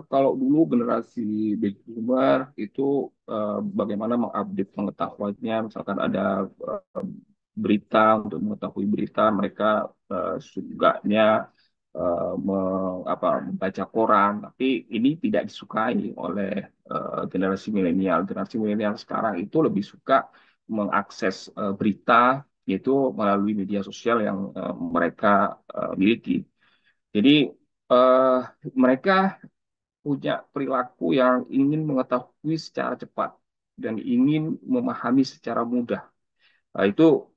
kalau dulu generasi baby boomer itu bagaimana mengupdate pengetahuannya, misalkan ada berita, untuk mengetahui berita mereka sukanya membaca koran, tapi ini tidak disukai oleh generasi milenial. Generasi milenial sekarang itu lebih suka mengakses berita yaitu melalui media sosial yang mereka miliki. Jadi mereka punya perilaku yang ingin mengetahui secara cepat dan ingin memahami secara mudah. Itu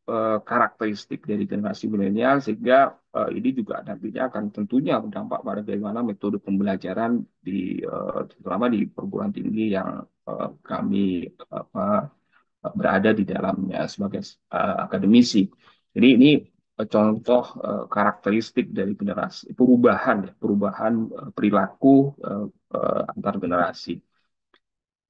karakteristik dari generasi milenial sehingga ini juga nantinya akan tentunya berdampak pada bagaimana metode pembelajaran terutama di perguruan tinggi yang kami apa, berada di dalamnya sebagai akademisi. Jadi ini contoh karakteristik dari generasi perubahan ya, perubahan perilaku antar generasi.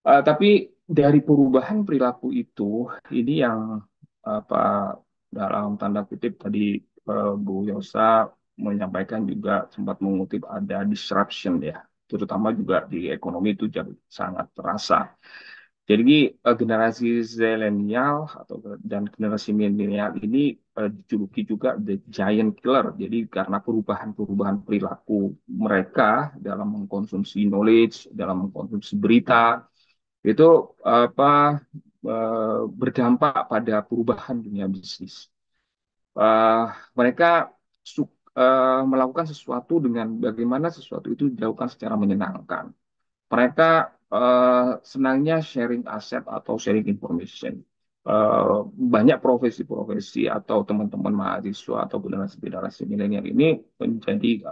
Tapi dari perubahan perilaku itu, ini yang apa dalam tanda kutip tadi Bu Yosa menyampaikan juga sempat mengutip ada disruption ya, terutama juga di ekonomi itu sangat terasa. Jadi generasi zilenial dan generasi milenial ini dijuluki juga the giant killer. Jadi karena perubahan-perubahan perilaku mereka dalam mengkonsumsi knowledge, dalam mengkonsumsi berita, itu berdampak pada perubahan dunia bisnis. Eh, Mereka melakukan sesuatu dengan bagaimana sesuatu itu dilakukan secara menyenangkan. Mereka senangnya sharing aset atau sharing information. Eh, Banyak profesi-profesi atau teman-teman mahasiswa atau generasi-generasi milenial ini menjadi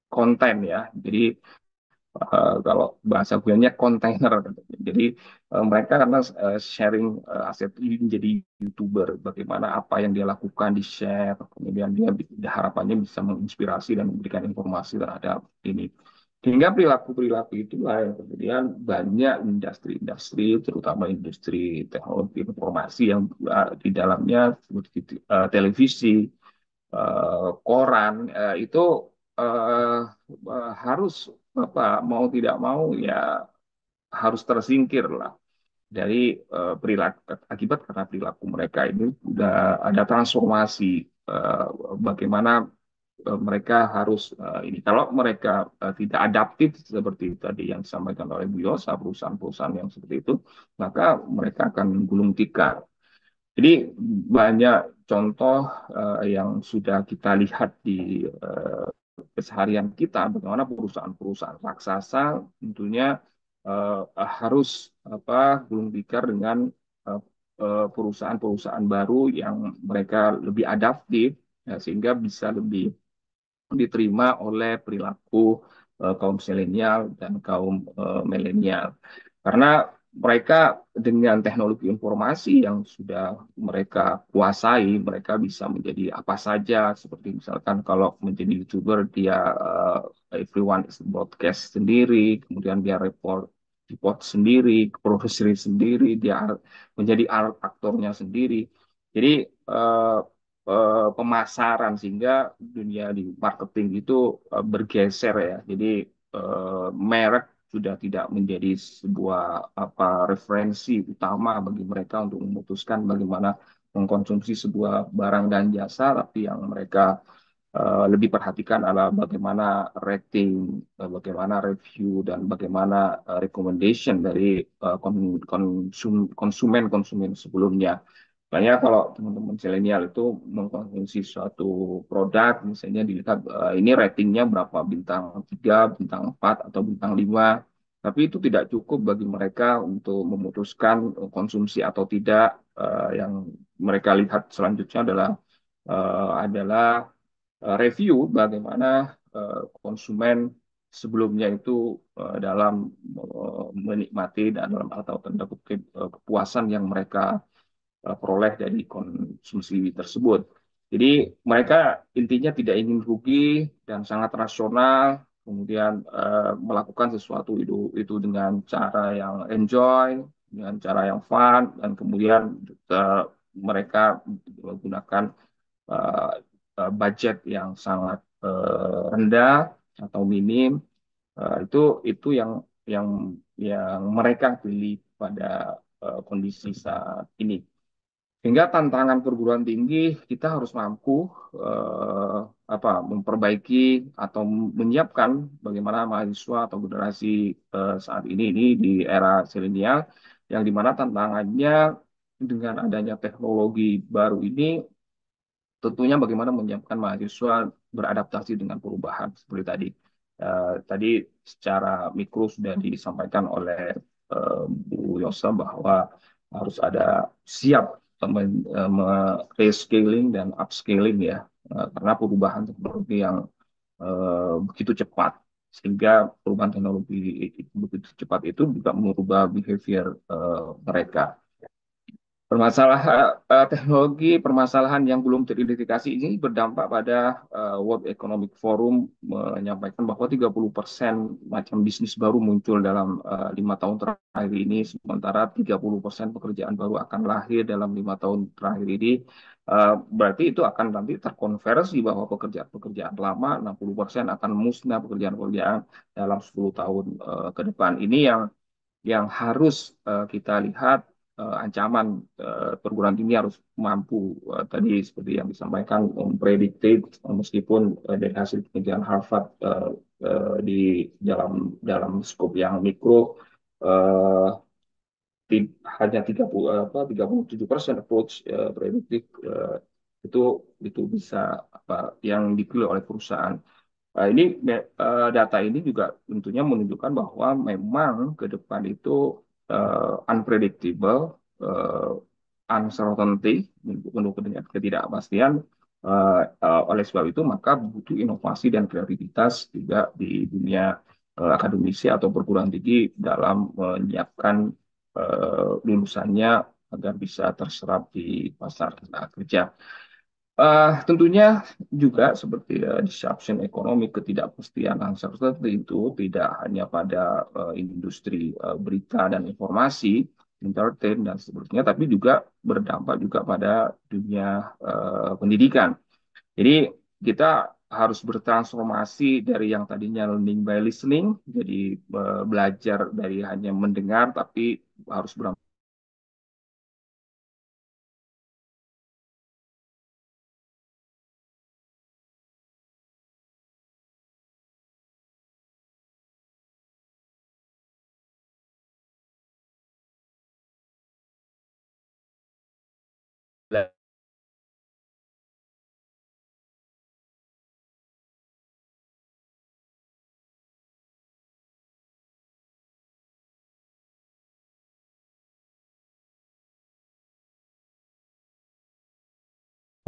konten ya. Jadi kalau bahasa gue kontainer. Jadi mereka karena sharing aset ini menjadi YouTuber, bagaimana apa yang dia lakukan di share, kemudian dia harapannya bisa menginspirasi dan memberikan informasi terhadap ini. Sehingga perilaku-perilaku itulah yang kemudian banyak industri-industri, terutama industri teknologi informasi yang di dalamnya seperti televisi, koran, itu eh, harus mau tidak mau ya harus tersingkir lah dari perilaku akibat karena perilaku mereka ini sudah ada transformasi eh, bagaimana mereka harus ini kalau mereka tidak adaptif seperti tadi yang disampaikan oleh Bu Yosa, perusahaan-perusahaan yang seperti itu, maka mereka akan gulung tikar. Jadi banyak contoh yang sudah kita lihat di keseharian kita, bagaimana perusahaan-perusahaan raksasa tentunya harus gulung tikar dengan perusahaan-perusahaan baru yang mereka lebih adaptif ya, sehingga bisa lebih diterima oleh perilaku kaum milenial dan kaum milenial. Karena mereka dengan teknologi informasi yang sudah mereka kuasai, mereka bisa menjadi apa saja. Seperti misalkan kalau menjadi YouTuber, dia everyone is broadcast sendiri, kemudian dia report sendiri, produksi sendiri, dia menjadi aktornya sendiri. Jadi pemasaran sehingga dunia di marketing itu bergeser ya. Jadi merek sudah tidak menjadi sebuah referensi utama bagi mereka untuk memutuskan bagaimana mengkonsumsi sebuah barang dan jasa, tapi yang mereka lebih perhatikan adalah bagaimana rating, bagaimana review, dan bagaimana recommendation dari konsumen-konsumen sebelumnya. Makanya kalau teman-teman milenial itu mengkonsumsi suatu produk, misalnya dilihat ini ratingnya berapa, bintang 3, bintang 4, atau bintang 5. Tapi itu tidak cukup bagi mereka untuk memutuskan konsumsi atau tidak. Yang mereka lihat selanjutnya adalah review bagaimana konsumen sebelumnya itu dalam menikmati dan dalam atau tanda kutip kepuasan yang mereka peroleh dari konsumsi tersebut. Jadi mereka intinya tidak ingin rugi dan sangat rasional, kemudian melakukan sesuatu itu dengan cara yang enjoy, dengan cara yang fun, dan kemudian mereka menggunakan uh, budget yang sangat rendah atau minim. Itu yang yang mereka pilih pada kondisi saat ini. Sehingga tantangan perguruan tinggi kita harus mampu eh, memperbaiki atau menyiapkan bagaimana mahasiswa atau generasi saat ini di era zilenial yang dimana tantangannya dengan adanya teknologi baru ini tentunya bagaimana menyiapkan mahasiswa beradaptasi dengan perubahan seperti tadi. Tadi secara mikro sudah disampaikan oleh Bu Yosa bahwa harus ada siap rescaling dan upscaling ya, karena perubahan teknologi yang begitu cepat, sehingga perubahan teknologi begitu cepat itu juga merubah behavior mereka. Permasalahan yang belum teridentifikasi ini berdampak pada World Economic Forum menyampaikan bahwa 30% macam bisnis baru muncul dalam 5 tahun terakhir ini, sementara 30% pekerjaan baru akan lahir dalam 5 tahun terakhir ini. Berarti itu akan nanti terkonversi bahwa pekerjaan-pekerjaan lama 60% akan musnah pekerjaan-pekerjaan dalam 10 tahun ke depan. Ini yang harus kita lihat, ancaman perguruan tinggi harus mampu tadi seperti yang disampaikan memprediksi, meskipun dari hasil penelitian Harvard di dalam skop yang mikro hanya 37% approach prediktif itu bisa yang dipilih oleh perusahaan. Ini data ini juga tentunya menunjukkan bahwa memang ke depan itu unpredictable, uncertainty, penuh ketidakpastian. Oleh sebab itu maka butuh inovasi dan kreativitas juga di dunia akademisi atau perguruan tinggi dalam menyiapkan lulusannya agar bisa terserap di pasar kerja. Tentunya juga seperti disruption ekonomi, ketidakpastian uncertainty itu tidak hanya pada industri berita dan informasi, entertain dan seterusnya, tapi juga berdampak juga pada dunia pendidikan. Jadi kita harus bertransformasi dari yang tadinya learning by listening, jadi belajar dari hanya mendengar, tapi harus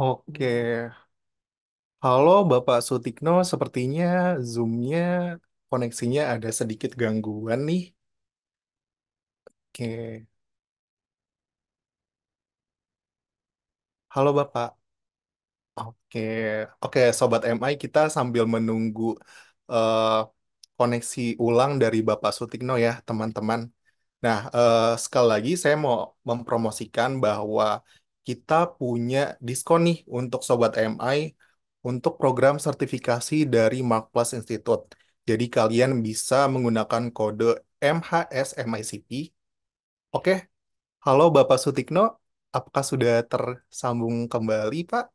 Oke, halo Bapak Sutikno, sepertinya Zoom-nya koneksinya ada sedikit gangguan nih. Oke, halo Bapak. Oke, oke Sobat MI, kita sambil menunggu eh, koneksi ulang dari Bapak Sutikno ya, teman-teman. Nah, sekali lagi saya mau mempromosikan bahwa kita punya diskon nih untuk Sobat MI untuk program sertifikasi dari Mark Plus Institute. Jadi kalian bisa menggunakan kode MHSMICP. Oke, halo Bapak Sutikno, apakah sudah tersambung kembali, Pak?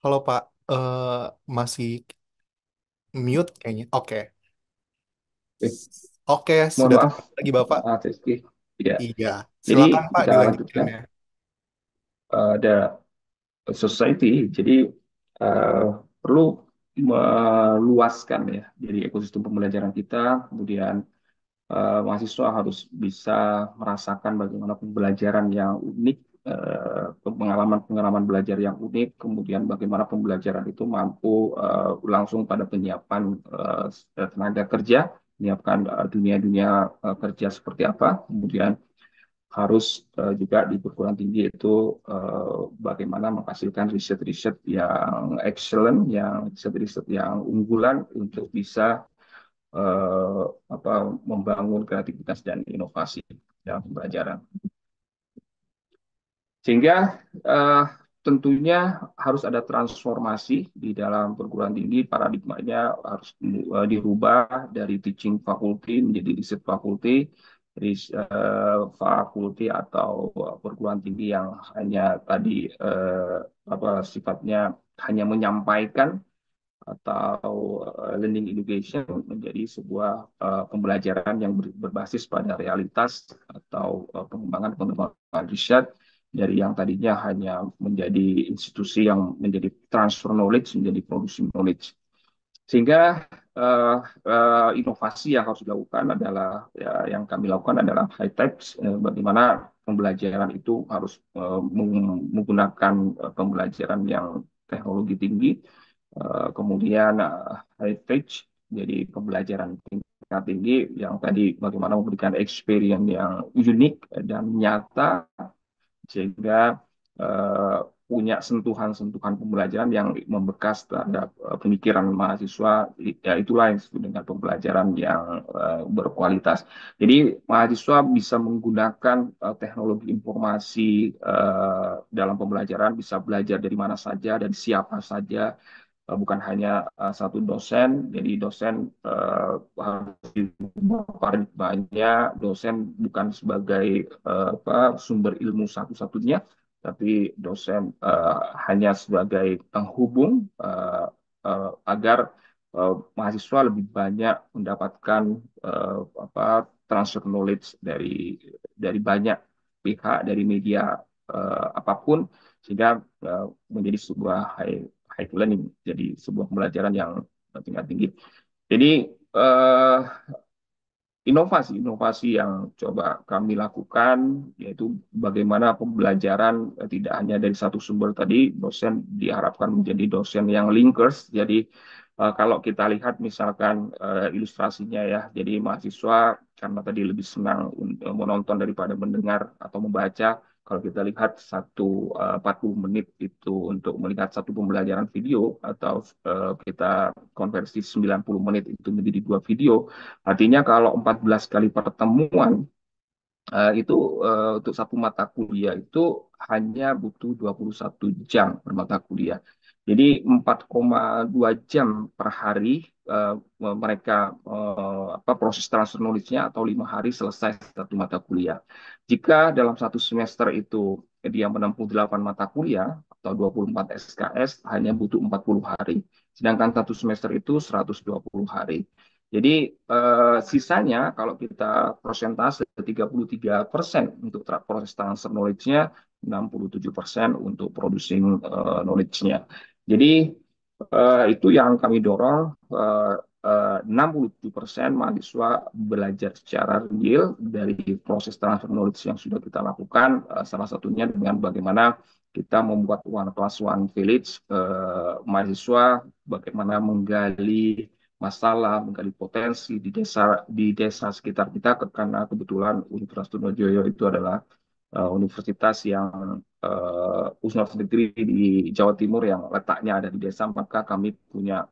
Halo Pak, masih mute kayaknya. Oke, oke, mohon sudah maaf, terhubung lagi Bapak. Rizky. Ya. Iya, Jadi silakan Pak kita dilanjutkan lanjutkan. ya. Ada society, jadi perlu meluaskan ya, jadi ekosistem pembelajaran kita, kemudian mahasiswa harus bisa merasakan bagaimana pembelajaran yang unik, pengalaman-pengalaman belajar yang unik, kemudian bagaimana pembelajaran itu mampu langsung pada penyiapan tenaga kerja, menyiapkan dunia-dunia kerja seperti apa, kemudian harus juga di perguruan tinggi itu bagaimana menghasilkan riset-riset yang excellent, yang riset-riset yang unggulan untuk bisa membangun kreativitas dan inovasi dalam pembelajaran. Sehingga tentunya harus ada transformasi di dalam perguruan tinggi, paradigmanya harus dirubah dari teaching faculty menjadi research faculty, fakulti atau perguruan tinggi yang hanya tadi sifatnya hanya menyampaikan atau learning education menjadi sebuah pembelajaran yang berbasis pada realitas atau pengembangan riset dari yang tadinya hanya menjadi institusi yang menjadi transfer knowledge menjadi producing knowledge. Sehingga inovasi yang harus dilakukan adalah yang kami lakukan adalah high touch, bagaimana pembelajaran itu harus menggunakan pembelajaran yang teknologi tinggi, kemudian high touch, jadi pembelajaran tingkat tinggi yang tadi bagaimana memberikan experience yang unik dan nyata sehingga punya sentuhan-sentuhan pembelajaran yang membekas terhadap pemikiran mahasiswa, ya itulah yang disebut dengan pembelajaran yang berkualitas. Jadi mahasiswa bisa menggunakan teknologi informasi dalam pembelajaran, bisa belajar dari mana saja dan siapa saja, bukan hanya satu dosen. Jadi dosen harus banyak, dosen bukan sebagai sumber ilmu satu-satunya, tapi dosen hanya sebagai penghubung agar mahasiswa lebih banyak mendapatkan transfer knowledge dari banyak pihak, dari media apapun, sehingga menjadi sebuah high learning, jadi sebuah pembelajaran yang tingkat tinggi. Jadi inovasi yang coba kami lakukan yaitu bagaimana pembelajaran tidak hanya dari satu sumber tadi, dosen diharapkan menjadi dosen yang linkers. Jadi kalau kita lihat misalkan ilustrasinya ya, jadi mahasiswa karena tadi lebih senang menonton daripada mendengar atau membaca. Kalau kita lihat 40 menit itu untuk melihat satu pembelajaran video, atau kita konversi 90 menit itu menjadi 2 video, artinya kalau 14 kali pertemuan itu untuk satu mata kuliah itu hanya butuh 21 jam per mata kuliah. Jadi 4,2 jam per hari mereka proses transfer knowledge-nya, atau 5 hari selesai satu mata kuliah. Jika dalam satu semester itu dia menempuh 8 mata kuliah atau 24 SKS, hanya butuh 40 hari. Sedangkan satu semester itu 120 hari. Jadi sisanya kalau kita persentase 33% untuk proses transfer knowledge-nya, 67% untuk producing knowledge-nya. Jadi itu yang kami dorong, 67% mahasiswa belajar secara real dari proses transfer knowledge yang sudah kita lakukan, salah satunya dengan bagaimana kita membuat One Plus One Village, mahasiswa bagaimana menggali masalah, menggali potensi di desa sekitar kita, karena kebetulan Universitas Trunojoyo itu adalah universitas yang universitas negeri di Jawa Timur yang letaknya ada di desa, maka kami punya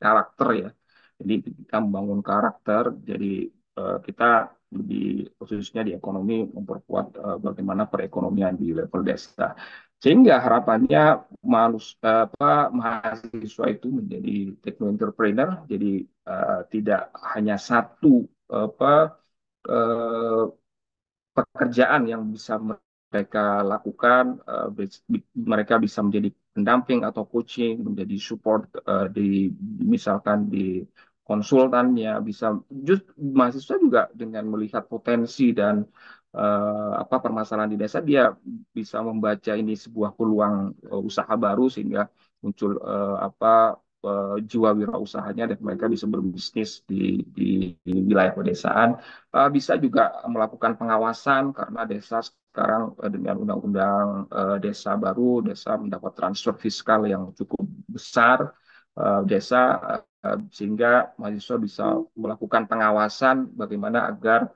karakter ya. Jadi kita membangun karakter, jadi kita lebih khususnya di ekonomi memperkuat bagaimana perekonomian di level desa. Sehingga harapannya mahasiswa itu menjadi techno entrepreneur, jadi tidak hanya satu pekerjaan yang bisa mereka lakukan, mereka bisa menjadi pendamping atau coaching, menjadi support misalkan di konsultannya, bisa mahasiswa juga dengan melihat potensi dan permasalahan di desa, dia bisa membaca ini sebuah peluang usaha baru, sehingga muncul jiwa wirausahanya dan mereka bisa berbisnis di wilayah pedesaan. Bisa juga melakukan pengawasan, karena desa sekarang dengan undang-undang desa baru, desa mendapat transfer fiskal yang cukup besar, sehingga mahasiswa bisa melakukan pengawasan bagaimana agar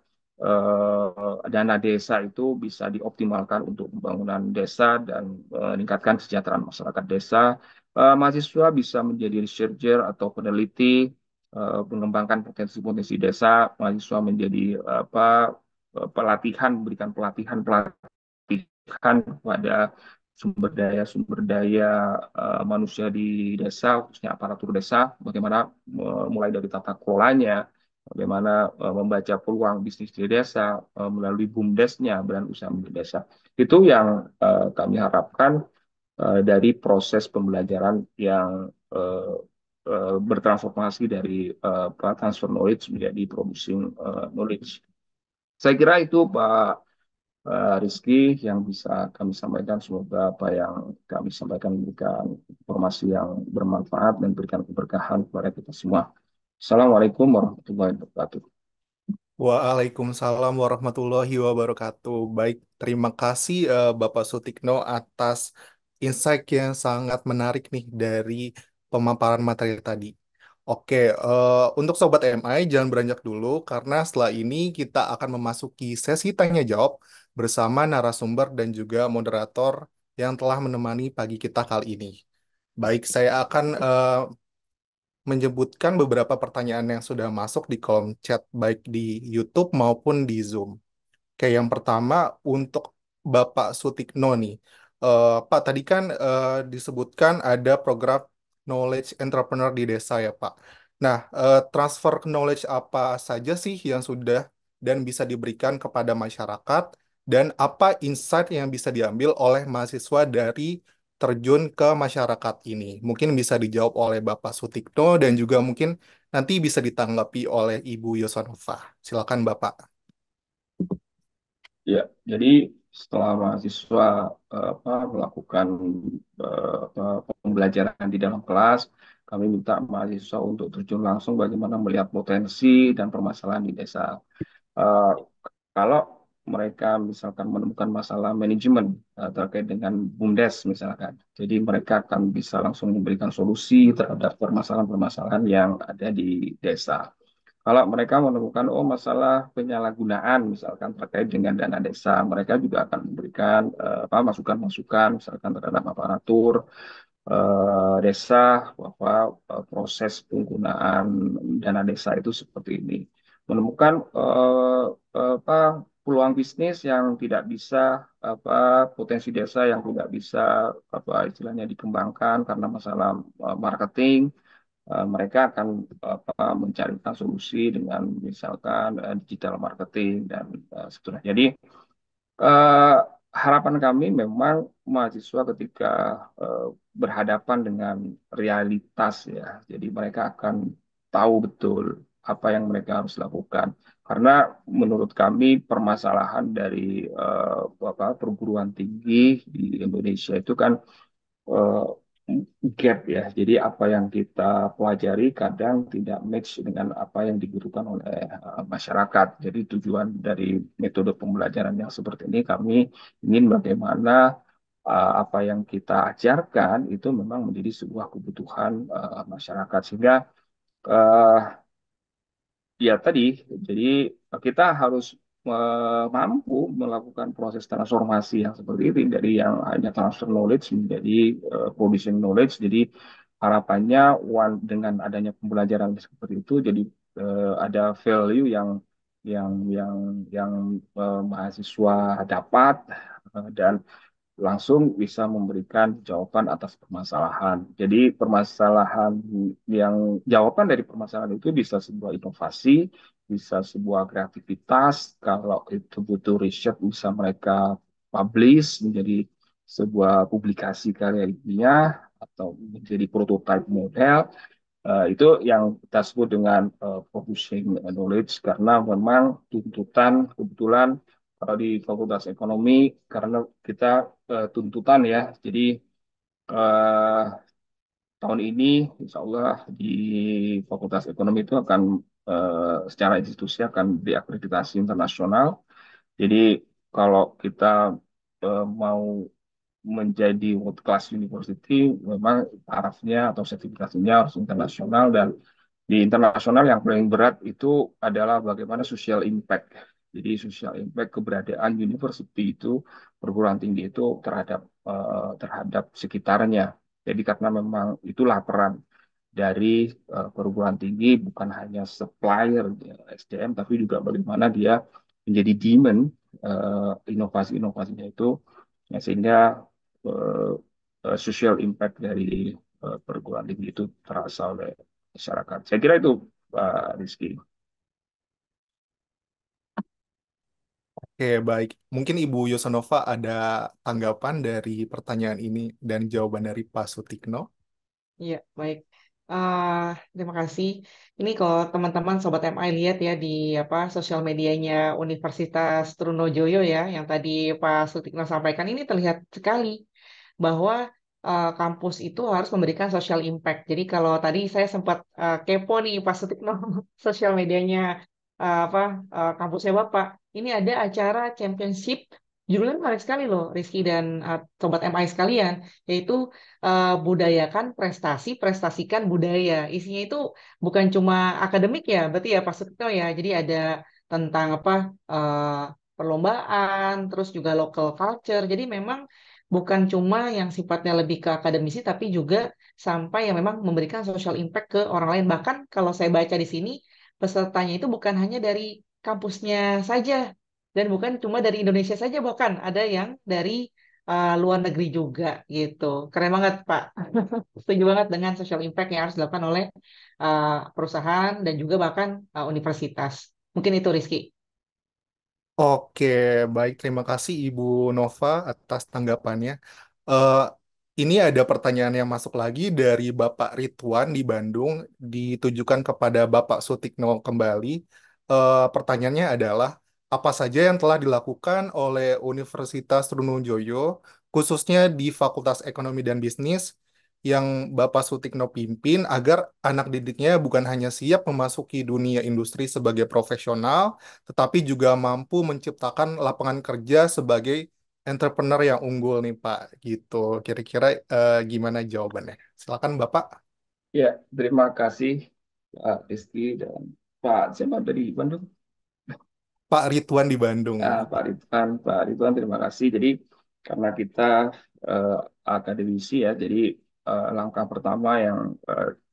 dana desa itu bisa dioptimalkan untuk pembangunan desa dan meningkatkan kesejahteraan masyarakat desa. Mahasiswa bisa menjadi researcher atau peneliti, mengembangkan potensi-potensi desa. Mahasiswa menjadi memberikan pelatihan pada sumber daya manusia di desa, khususnya aparatur desa, bagaimana mulai dari tata kelolanya, bagaimana membaca peluang bisnis di desa melalui BUMDes-nya, Badan Usaha Milik Desa. Itu yang kami harapkan dari proses pembelajaran yang bertransformasi dari transfer knowledge menjadi producing knowledge. Saya kira itu Pak Rizky yang bisa kami sampaikan. Semoga apa yang kami sampaikan memberikan informasi yang bermanfaat dan berikan keberkahan kepada kita semua. Assalamualaikum warahmatullahi wabarakatuh. Waalaikumsalam warahmatullahi wabarakatuh. Baik, terima kasih Bapak Sutikno atas insight yang sangat menarik nih dari pemaparan materi tadi. Oke, untuk Sobat MI jangan beranjak dulu karena setelah ini kita akan memasuki sesi tanya jawab bersama narasumber dan juga moderator yang telah menemani pagi kita kali ini. Baik, saya akan menyebutkan beberapa pertanyaan yang sudah masuk di kolom chat baik di YouTube maupun di Zoom. Oke, yang pertama untuk Bapak Sutikno nih. Pak, tadi kan disebutkan ada program Knowledge Entrepreneur di desa ya, Pak. Nah, transfer knowledge apa saja sih yang sudah dan bisa diberikan kepada masyarakat dan apa insight yang bisa diambil oleh mahasiswa dari terjun ke masyarakat ini? Mungkin bisa dijawab oleh Bapak Sutikno dan juga mungkin nanti bisa ditanggapi oleh Ibu Yosonova. Silakan, Bapak. Ya, jadi setelah mahasiswa melakukan pembelajaran di dalam kelas, kami minta mahasiswa untuk terjun langsung bagaimana melihat potensi dan permasalahan di desa. Eh, Kalau mereka misalkan menemukan masalah manajemen terkait dengan BUMDes misalkan, jadi mereka akan bisa langsung memberikan solusi terhadap permasalahan-permasalahan yang ada di desa. Kalau mereka menemukan masalah penyalahgunaan misalkan terkait dengan dana desa, mereka juga akan memberikan masukan-masukan misalkan terhadap aparatur desa bahwa proses penggunaan dana desa itu seperti ini. Menemukan apa peluang bisnis yang tidak bisa potensi desa yang tidak bisa istilahnya dikembangkan karena masalah marketing. Mereka akan mencarikan solusi dengan misalkan digital marketing dan seterusnya. Jadi eh, harapan kami memang mahasiswa ketika eh, berhadapan dengan realitas ya, jadi mereka akan tahu betul apa yang mereka harus lakukan. Karena menurut kami permasalahan dari perguruan tinggi di Indonesia itu kan eh, gap ya. Jadi apa yang kita pelajari kadang tidak match dengan apa yang dibutuhkan oleh masyarakat. Jadi tujuan dari metode pembelajaran yang seperti ini kami ingin bagaimana apa yang kita ajarkan itu memang menjadi sebuah kebutuhan masyarakat sehingga eh, ya tadi, jadi kita harus mampu melakukan proses transformasi yang seperti ini dari yang hanya transfer knowledge menjadi producing knowledge. Jadi harapannya dengan adanya pembelajaran seperti itu, jadi ada value yang yang yang mahasiswa dapat dan langsung bisa memberikan jawaban atas permasalahan. Jadi permasalahan yang jawaban dari permasalahan itu bisa sebuah inovasi, bisa sebuah kreativitas. Kalau itu butuh riset, bisa mereka publish menjadi sebuah publikasi karya ilmiah atau menjadi prototype model. Itu yang kita sebut dengan producing knowledge karena memang tuntutan kebetulan kalau di Fakultas Ekonomi karena kita tuntutan ya. Jadi eh, tahun ini insya Allah di Fakultas Ekonomi itu akan secara institusi akan diakreditasi internasional. Jadi kalau kita mau menjadi world class university memang tarafnya atau sertifikasinya harus internasional dan di internasional yang paling berat itu adalah bagaimana social impact. Jadi social impact keberadaan university itu perguruan tinggi itu terhadap sekitarnya. Jadi karena memang itulah peran dari perguruan tinggi bukan hanya supplier SDM tapi juga bagaimana dia menjadi demand inovasi-inovasinya itu ya, sehingga eh, social impact dari perguruan tinggi itu terasa oleh masyarakat. Saya kira itu Pak Rizky. Oke, baik. Mungkin Ibu Yosonova ada tanggapan dari pertanyaan ini dan jawaban dari Pak Sutikno. Iya, baik. Terima kasih. Ini kalau teman-teman Sobat MI lihat ya di apa sosial medianya Universitas Trunojoyo ya, yang tadi Pak Sutikno sampaikan ini terlihat sekali bahwa kampus itu harus memberikan social impact. Jadi kalau tadi saya sempat kepo nih Pak Sutikno sosial medianya apa kampusnya Bapak. Ini ada acara championship. Judulnya menarik sekali loh, Rizky dan Sobat MI sekalian, yaitu budayakan prestasi, prestasikan budaya. Isinya itu bukan cuma akademik ya, berarti ya Pak Sutikno ya. Jadi ada tentang apa perlombaan, terus juga local culture. Jadi memang bukan cuma yang sifatnya lebih ke akademisi, tapi juga sampai yang memang memberikan social impact ke orang lain. Bahkan kalau saya baca di sini, pesertanya itu bukan hanya dari kampusnya saja, dan bukan cuma dari Indonesia saja, bahkan ada yang dari luar negeri juga gitu. Keren banget, Pak. Setuju banget dengan social impact yang harus dilakukan oleh perusahaan dan juga bahkan universitas. Mungkin itu, Rizky. Oke, baik. Terima kasih Ibu Nova atas tanggapannya. Eh, ini ada pertanyaan yang masuk lagi dari Bapak Ridwan di Bandung, ditujukan kepada Bapak Sutikno kembali. Pertanyaannya adalah, apa saja yang telah dilakukan oleh Universitas Trunojoyo, khususnya di Fakultas Ekonomi dan Bisnis, yang Bapak Sutikno pimpin agar anak didiknya bukan hanya siap memasuki dunia industri sebagai profesional, tetapi juga mampu menciptakan lapangan kerja sebagai entrepreneur yang unggul nih Pak, gitu. Kira-kira gimana jawabannya? Silakan Bapak. Ya, terima kasih Pak Rizky dan Pak siapa dari Bandung? Pak Ridwan di Bandung. Pak Ridwan, terima kasih. Jadi karena kita eh, akademisi ya, jadi langkah pertama yang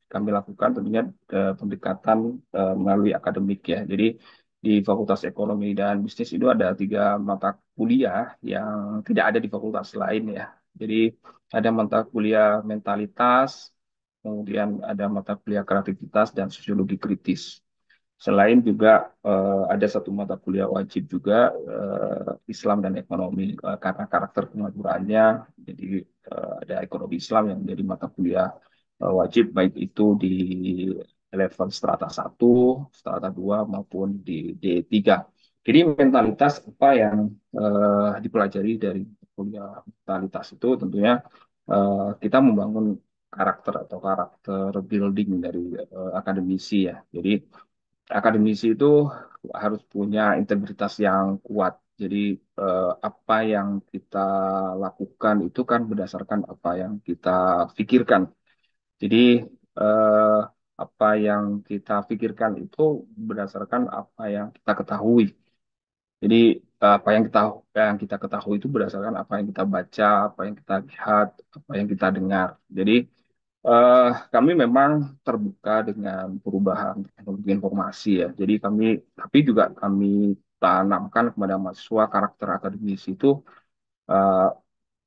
kami lakukan tentunya pendekatan melalui akademik ya. Jadi di Fakultas Ekonomi dan Bisnis itu ada 3 mata kuliah yang tidak ada di fakultas lain ya. Jadi ada mata kuliah mentalitas, kemudian ada mata kuliah kreativitas dan sosiologi kritis. Selain juga ada 1 mata kuliah wajib juga Islam dan ekonomi karena karakter kemaduraannya. Jadi ada ekonomi Islam yang menjadi mata kuliah wajib baik itu di level strata 1, strata 2 maupun di D3. Jadi mentalitas apa yang dipelajari dari kuliah mentalitas itu tentunya kita membangun karakter atau karakter building dari akademisi ya. Jadi akademisi itu harus punya integritas yang kuat. Jadi apa yang kita lakukan itu kan berdasarkan apa yang kita pikirkan. Jadi eh, apa yang kita pikirkan itu berdasarkan apa yang kita ketahui. Jadi apa yang kita ketahui itu berdasarkan apa yang kita baca, apa yang kita lihat, apa yang kita dengar. Jadi kami memang terbuka dengan perubahan teknologi informasi ya. Jadi tapi juga kami tanamkan kepada mahasiswa karakter akademis itu eh,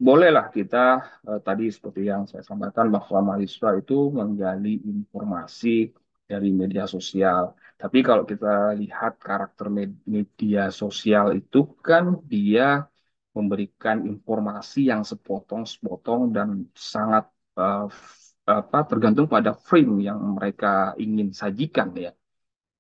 bolehlah kita tadi seperti yang saya sampaikan bahwa mahasiswa itu menggali informasi dari media sosial. Tapi kalau kita lihat karakter media sosial itu kan dia memberikan informasi yang sepotong-sepotong dan sangat tergantung pada frame yang mereka ingin sajikan ya.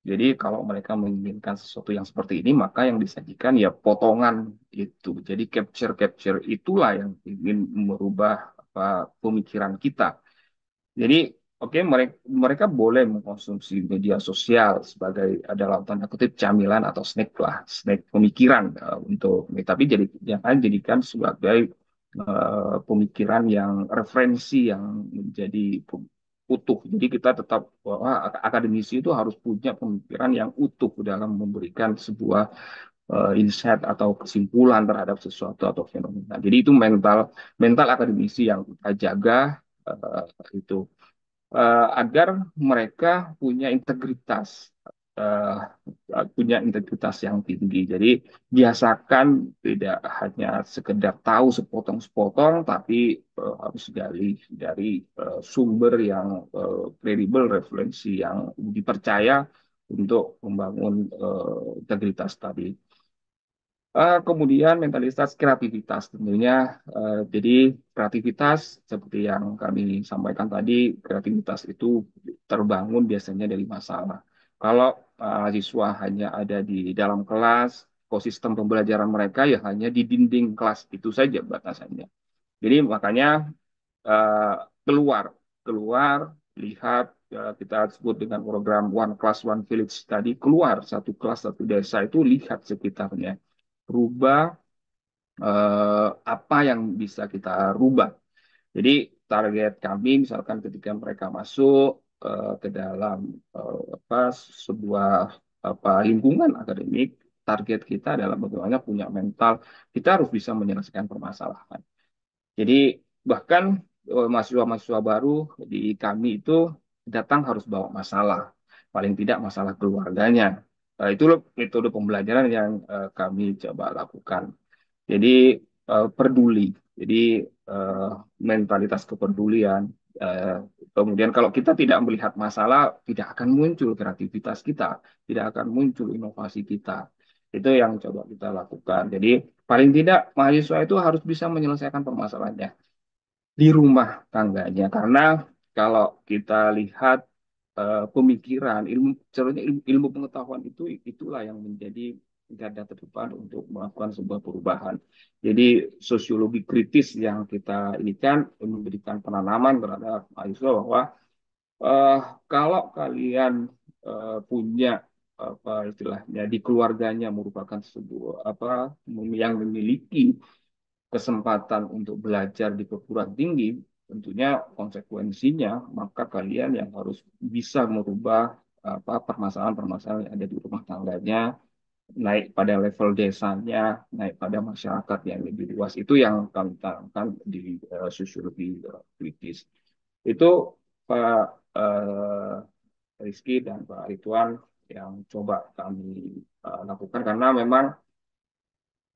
Jadi kalau mereka menginginkan sesuatu yang seperti ini, maka yang disajikan ya potongan itu. Jadi capture itulah yang ingin merubah pemikiran kita. Jadi oke, mereka boleh mengkonsumsi media sosial sebagai dalam tanda kutip camilan atau snack lah, snack pemikiran tapi jangan jadikan sebagai pemikiran yang referensi yang menjadi utuh. Jadi kita tetap bahwa akademisi itu harus punya pemikiran yang utuh dalam memberikan sebuah insight atau kesimpulan terhadap sesuatu atau fenomena. Jadi itu mental mental akademisi yang kita jaga itu agar mereka eh, punya integritas yang tinggi. Jadi biasakan tidak hanya sekedar tahu sepotong-sepotong, tapi harus gali dari sumber yang kredibel, referensi yang dipercaya untuk membangun integritas tadi. Kemudian mentalitas kreativitas tentunya. Jadi kreativitas seperti yang kami sampaikan tadi, kreativitas itu terbangun biasanya dari masalah. Kalau siswa hanya ada di dalam kelas, ekosistem pembelajaran mereka ya hanya di dinding kelas itu saja batasannya. Jadi makanya eh, keluar, keluar, lihat, kita sebut dengan program One Class One Village tadi, keluar satu kelas satu desa itu lihat sekitarnya, rubah apa yang bisa kita rubah. Jadi target kami misalkan ketika mereka masuk ke dalam apa sebuah apa lingkungan akademik, target kita adalah bagaimana punya mental kita harus bisa menyelesaikan permasalahan. Jadi bahkan mahasiswa-mahasiswa baru di kami itu datang harus bawa masalah, paling tidak masalah keluarganya. Itu metode pembelajaran yang kami coba lakukan. Jadi peduli, jadi eh, mentalitas kepedulian. Eh, Kemudian kalau kita tidak melihat masalah, tidak akan muncul kreativitas kita, tidak akan muncul inovasi kita. Itu yang coba kita lakukan. Jadi paling tidak mahasiswa itu harus bisa menyelesaikan permasalahannya di rumah tangganya. Karena kalau kita lihat pemikiran, ilmu pengetahuan itulah yang menjadi garda terdepan untuk melakukan sebuah perubahan. Jadi sosiologi kritis yang kita ini kan memberikan penanaman terhadap mahasiswa bahwa eh, kalau kalian punya apa istilahnya di keluarganya merupakan sebuah apa yang memiliki kesempatan untuk belajar di perguruan tinggi, tentunya konsekuensinya maka kalian yang harus bisa merubah apa permasalahan-permasalahan yang ada di rumah tangganya, naik pada level desanya, naik pada masyarakat yang lebih luas. Itu yang kami tanamkan di sosiologi kritis. Itu Pak Rizky dan Pak Ridwan yang coba kami lakukan karena memang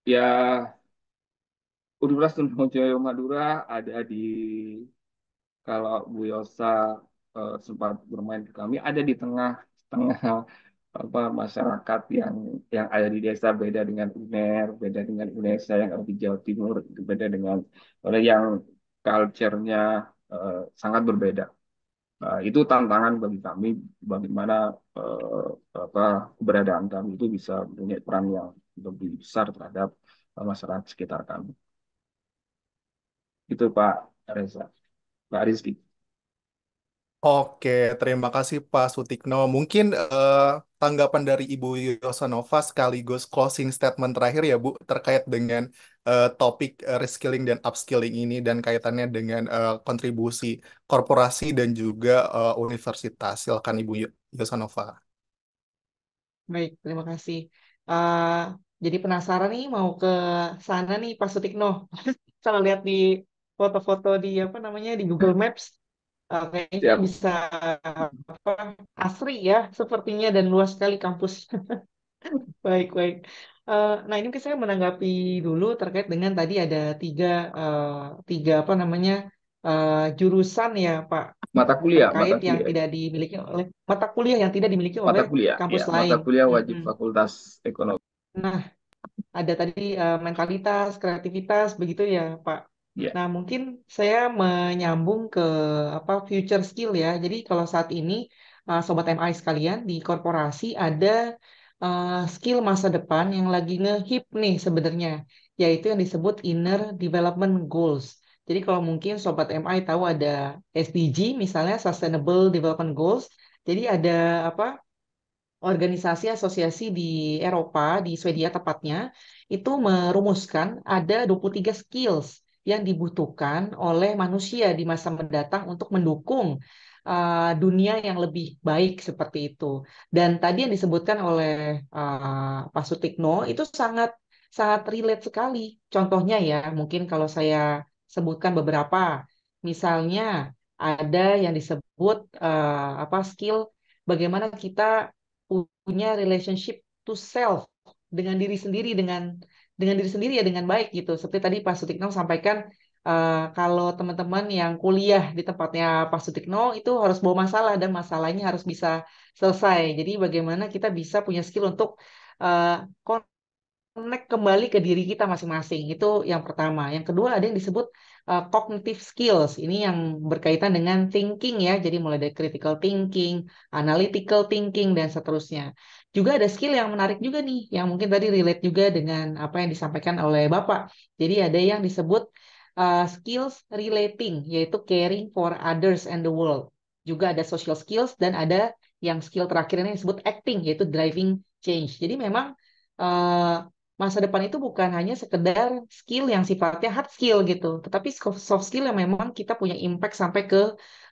ya Universitas Trunojoyo Madura ada di kalau Bu Yosa sempat bermain ke kami ada di tengah apa masyarakat yang ada di desa beda dengan UNER, beda dengan UNESA yang ada di Jawa Timur, itu beda dengan oleh yang culture-nya sangat berbeda. Itu tantangan bagi kami bagaimana eh, apa keberadaan kami itu bisa punya peran yang lebih besar terhadap masyarakat sekitar kami. Itu Pak Reza, Pak Rizky. Oke, terima kasih Pak Sutikno. Mungkin tanggapan dari Ibu Yosanova sekaligus closing statement terakhir ya Bu, terkait dengan topik reskilling dan upskilling ini dan kaitannya dengan kontribusi korporasi dan juga universitas. Silakan Ibu Yosanova. Baik, terima kasih. Eh, jadi penasaran nih mau ke sana nih Pak Sutikno. Kalau lihat di foto-foto di apa namanya di Google Maps, kayaknya Siap. bisa apa, asri ya sepertinya dan luas sekali kampus. Baik, baik. Nah, ini mungkin saya menanggapi dulu terkait dengan tadi ada eh, tiga apa namanya jurusan ya, Pak, Mata kuliah, terkait mata yang kuliah, tidak dimiliki oleh mata kuliah yang tidak dimiliki oleh mata kuliah, kampus ya, mata lain. kuliah wajib Mm-mm. Fakultas Ekonomi. Nah, ada tadi mentalitas, kreativitas, begitu ya, Pak. Ya, Nah, mungkin saya menyambung ke apa future skill ya. Jadi kalau saat ini Sobat MI sekalian di korporasi ada skill masa depan yang lagi ngehip nih sebenarnya, yaitu yang disebut Inner Development Goals. Jadi kalau mungkin Sobat MI tahu ada SDG misalnya Sustainable Development Goals. Jadi ada apa organisasi asosiasi di Eropa, di Swedia tepatnya, itu merumuskan ada 23 skills yang dibutuhkan oleh manusia di masa mendatang untuk mendukung dunia yang lebih baik seperti itu. Dan tadi yang disebutkan oleh Pak Sutikno itu sangat sangat relate sekali. Contohnya ya, mungkin kalau saya sebutkan beberapa, misalnya ada yang disebut apa skill bagaimana kita punya relationship to self dengan diri sendiri dengan diri sendiri ya dengan baik gitu. Seperti tadi Pak Sutikno sampaikan kalau teman-teman yang kuliah di tempatnya Pak Sutikno itu harus bawa masalah dan masalahnya harus bisa selesai. Jadi bagaimana kita bisa punya skill untuk uh, connect kembali ke diri kita masing-masing. Itu yang pertama. Yang kedua ada yang disebut cognitive skills. Ini yang berkaitan dengan thinking ya. Jadi mulai dari critical thinking, analytical thinking, dan seterusnya. Juga ada skill yang menarik juga nih, yang mungkin tadi relate juga dengan apa yang disampaikan oleh Bapak. Jadi ada yang disebut skills relating, yaitu caring for others and the world. Juga ada social skills dan ada yang skill terakhir ini yang disebut acting, yaitu driving change. Jadi memang eh, masa depan itu bukan hanya sekedar skill yang sifatnya hard skill gitu, tetapi soft skill yang memang kita punya impact sampai ke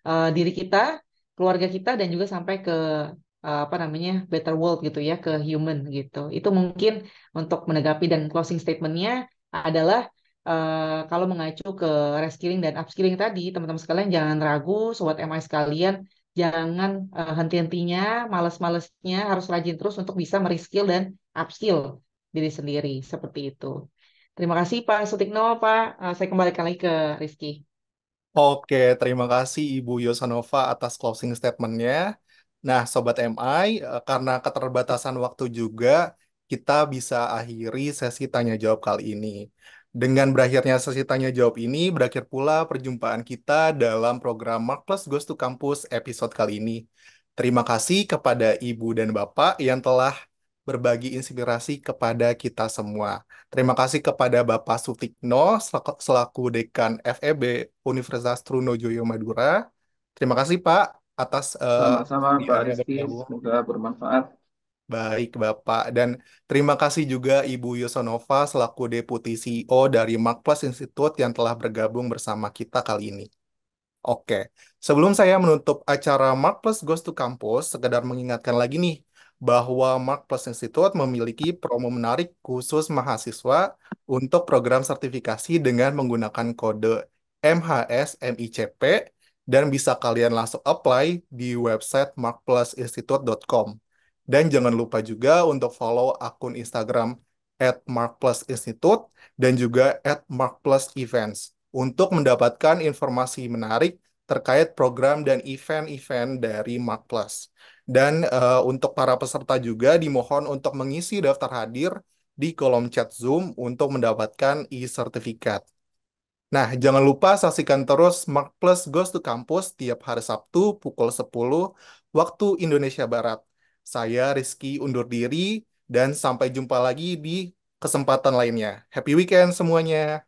diri kita, keluarga kita, dan juga sampai ke apa namanya better world gitu ya, ke human gitu. Itu mungkin untuk menanggapi, dan closing statementnya adalah kalau mengacu ke reskilling dan upskilling tadi, teman-teman sekalian jangan ragu, sobat MI sekalian, jangan henti-hentinya, males-malesnya, harus rajin terus untuk bisa mereskill dan upskill diri sendiri, seperti itu. Terima kasih Pak Sutikno, Pak. Saya kembalikan lagi ke Rizky. Oke, terima kasih Ibu Yosanova atas closing statement-nya. Nah, Sobat MI, karena keterbatasan waktu juga, kita bisa akhiri sesi tanya jawab kali ini. Dengan berakhirnya sesi tanya jawab ini, berakhir pula perjumpaan kita dalam program Mark Plus Goes to Campus episode kali ini. Terima kasih kepada Ibu dan Bapak yang telah berbagi inspirasi kepada kita semua. Terima kasih kepada Bapak Sutikno selaku Dekan FEB Universitas Trunojoyo Madura. Terima kasih Pak atas Sama-sama Pak kesediaannya Rizky, bergabung. semoga bermanfaat. Baik Bapak, dan terima kasih juga Ibu Yosonova selaku Deputi CEO dari Mark Plus Institute yang telah bergabung bersama kita kali ini. Oke, sebelum saya menutup acara Mark Plus Goes to Campus, sekedar mengingatkan lagi nih, bahwa Mark Plus Institute memiliki promo menarik khusus mahasiswa untuk program sertifikasi dengan menggunakan kode MHSMICP, dan bisa kalian langsung apply di website markplusinstitute.com. Dan jangan lupa juga untuk follow akun Instagram @markplusinstitute dan juga @markplusevents untuk mendapatkan informasi menarik terkait program dan event-event dari Mark Plus. Dan untuk para peserta juga dimohon untuk mengisi daftar hadir di kolom chat Zoom untuk mendapatkan e-sertifikat. Nah, jangan lupa saksikan terus Mark Plus Goes to Campus tiap hari Sabtu pukul 10 waktu Indonesia Barat. Saya Rizky undur diri dan sampai jumpa lagi di kesempatan lainnya. Happy weekend semuanya.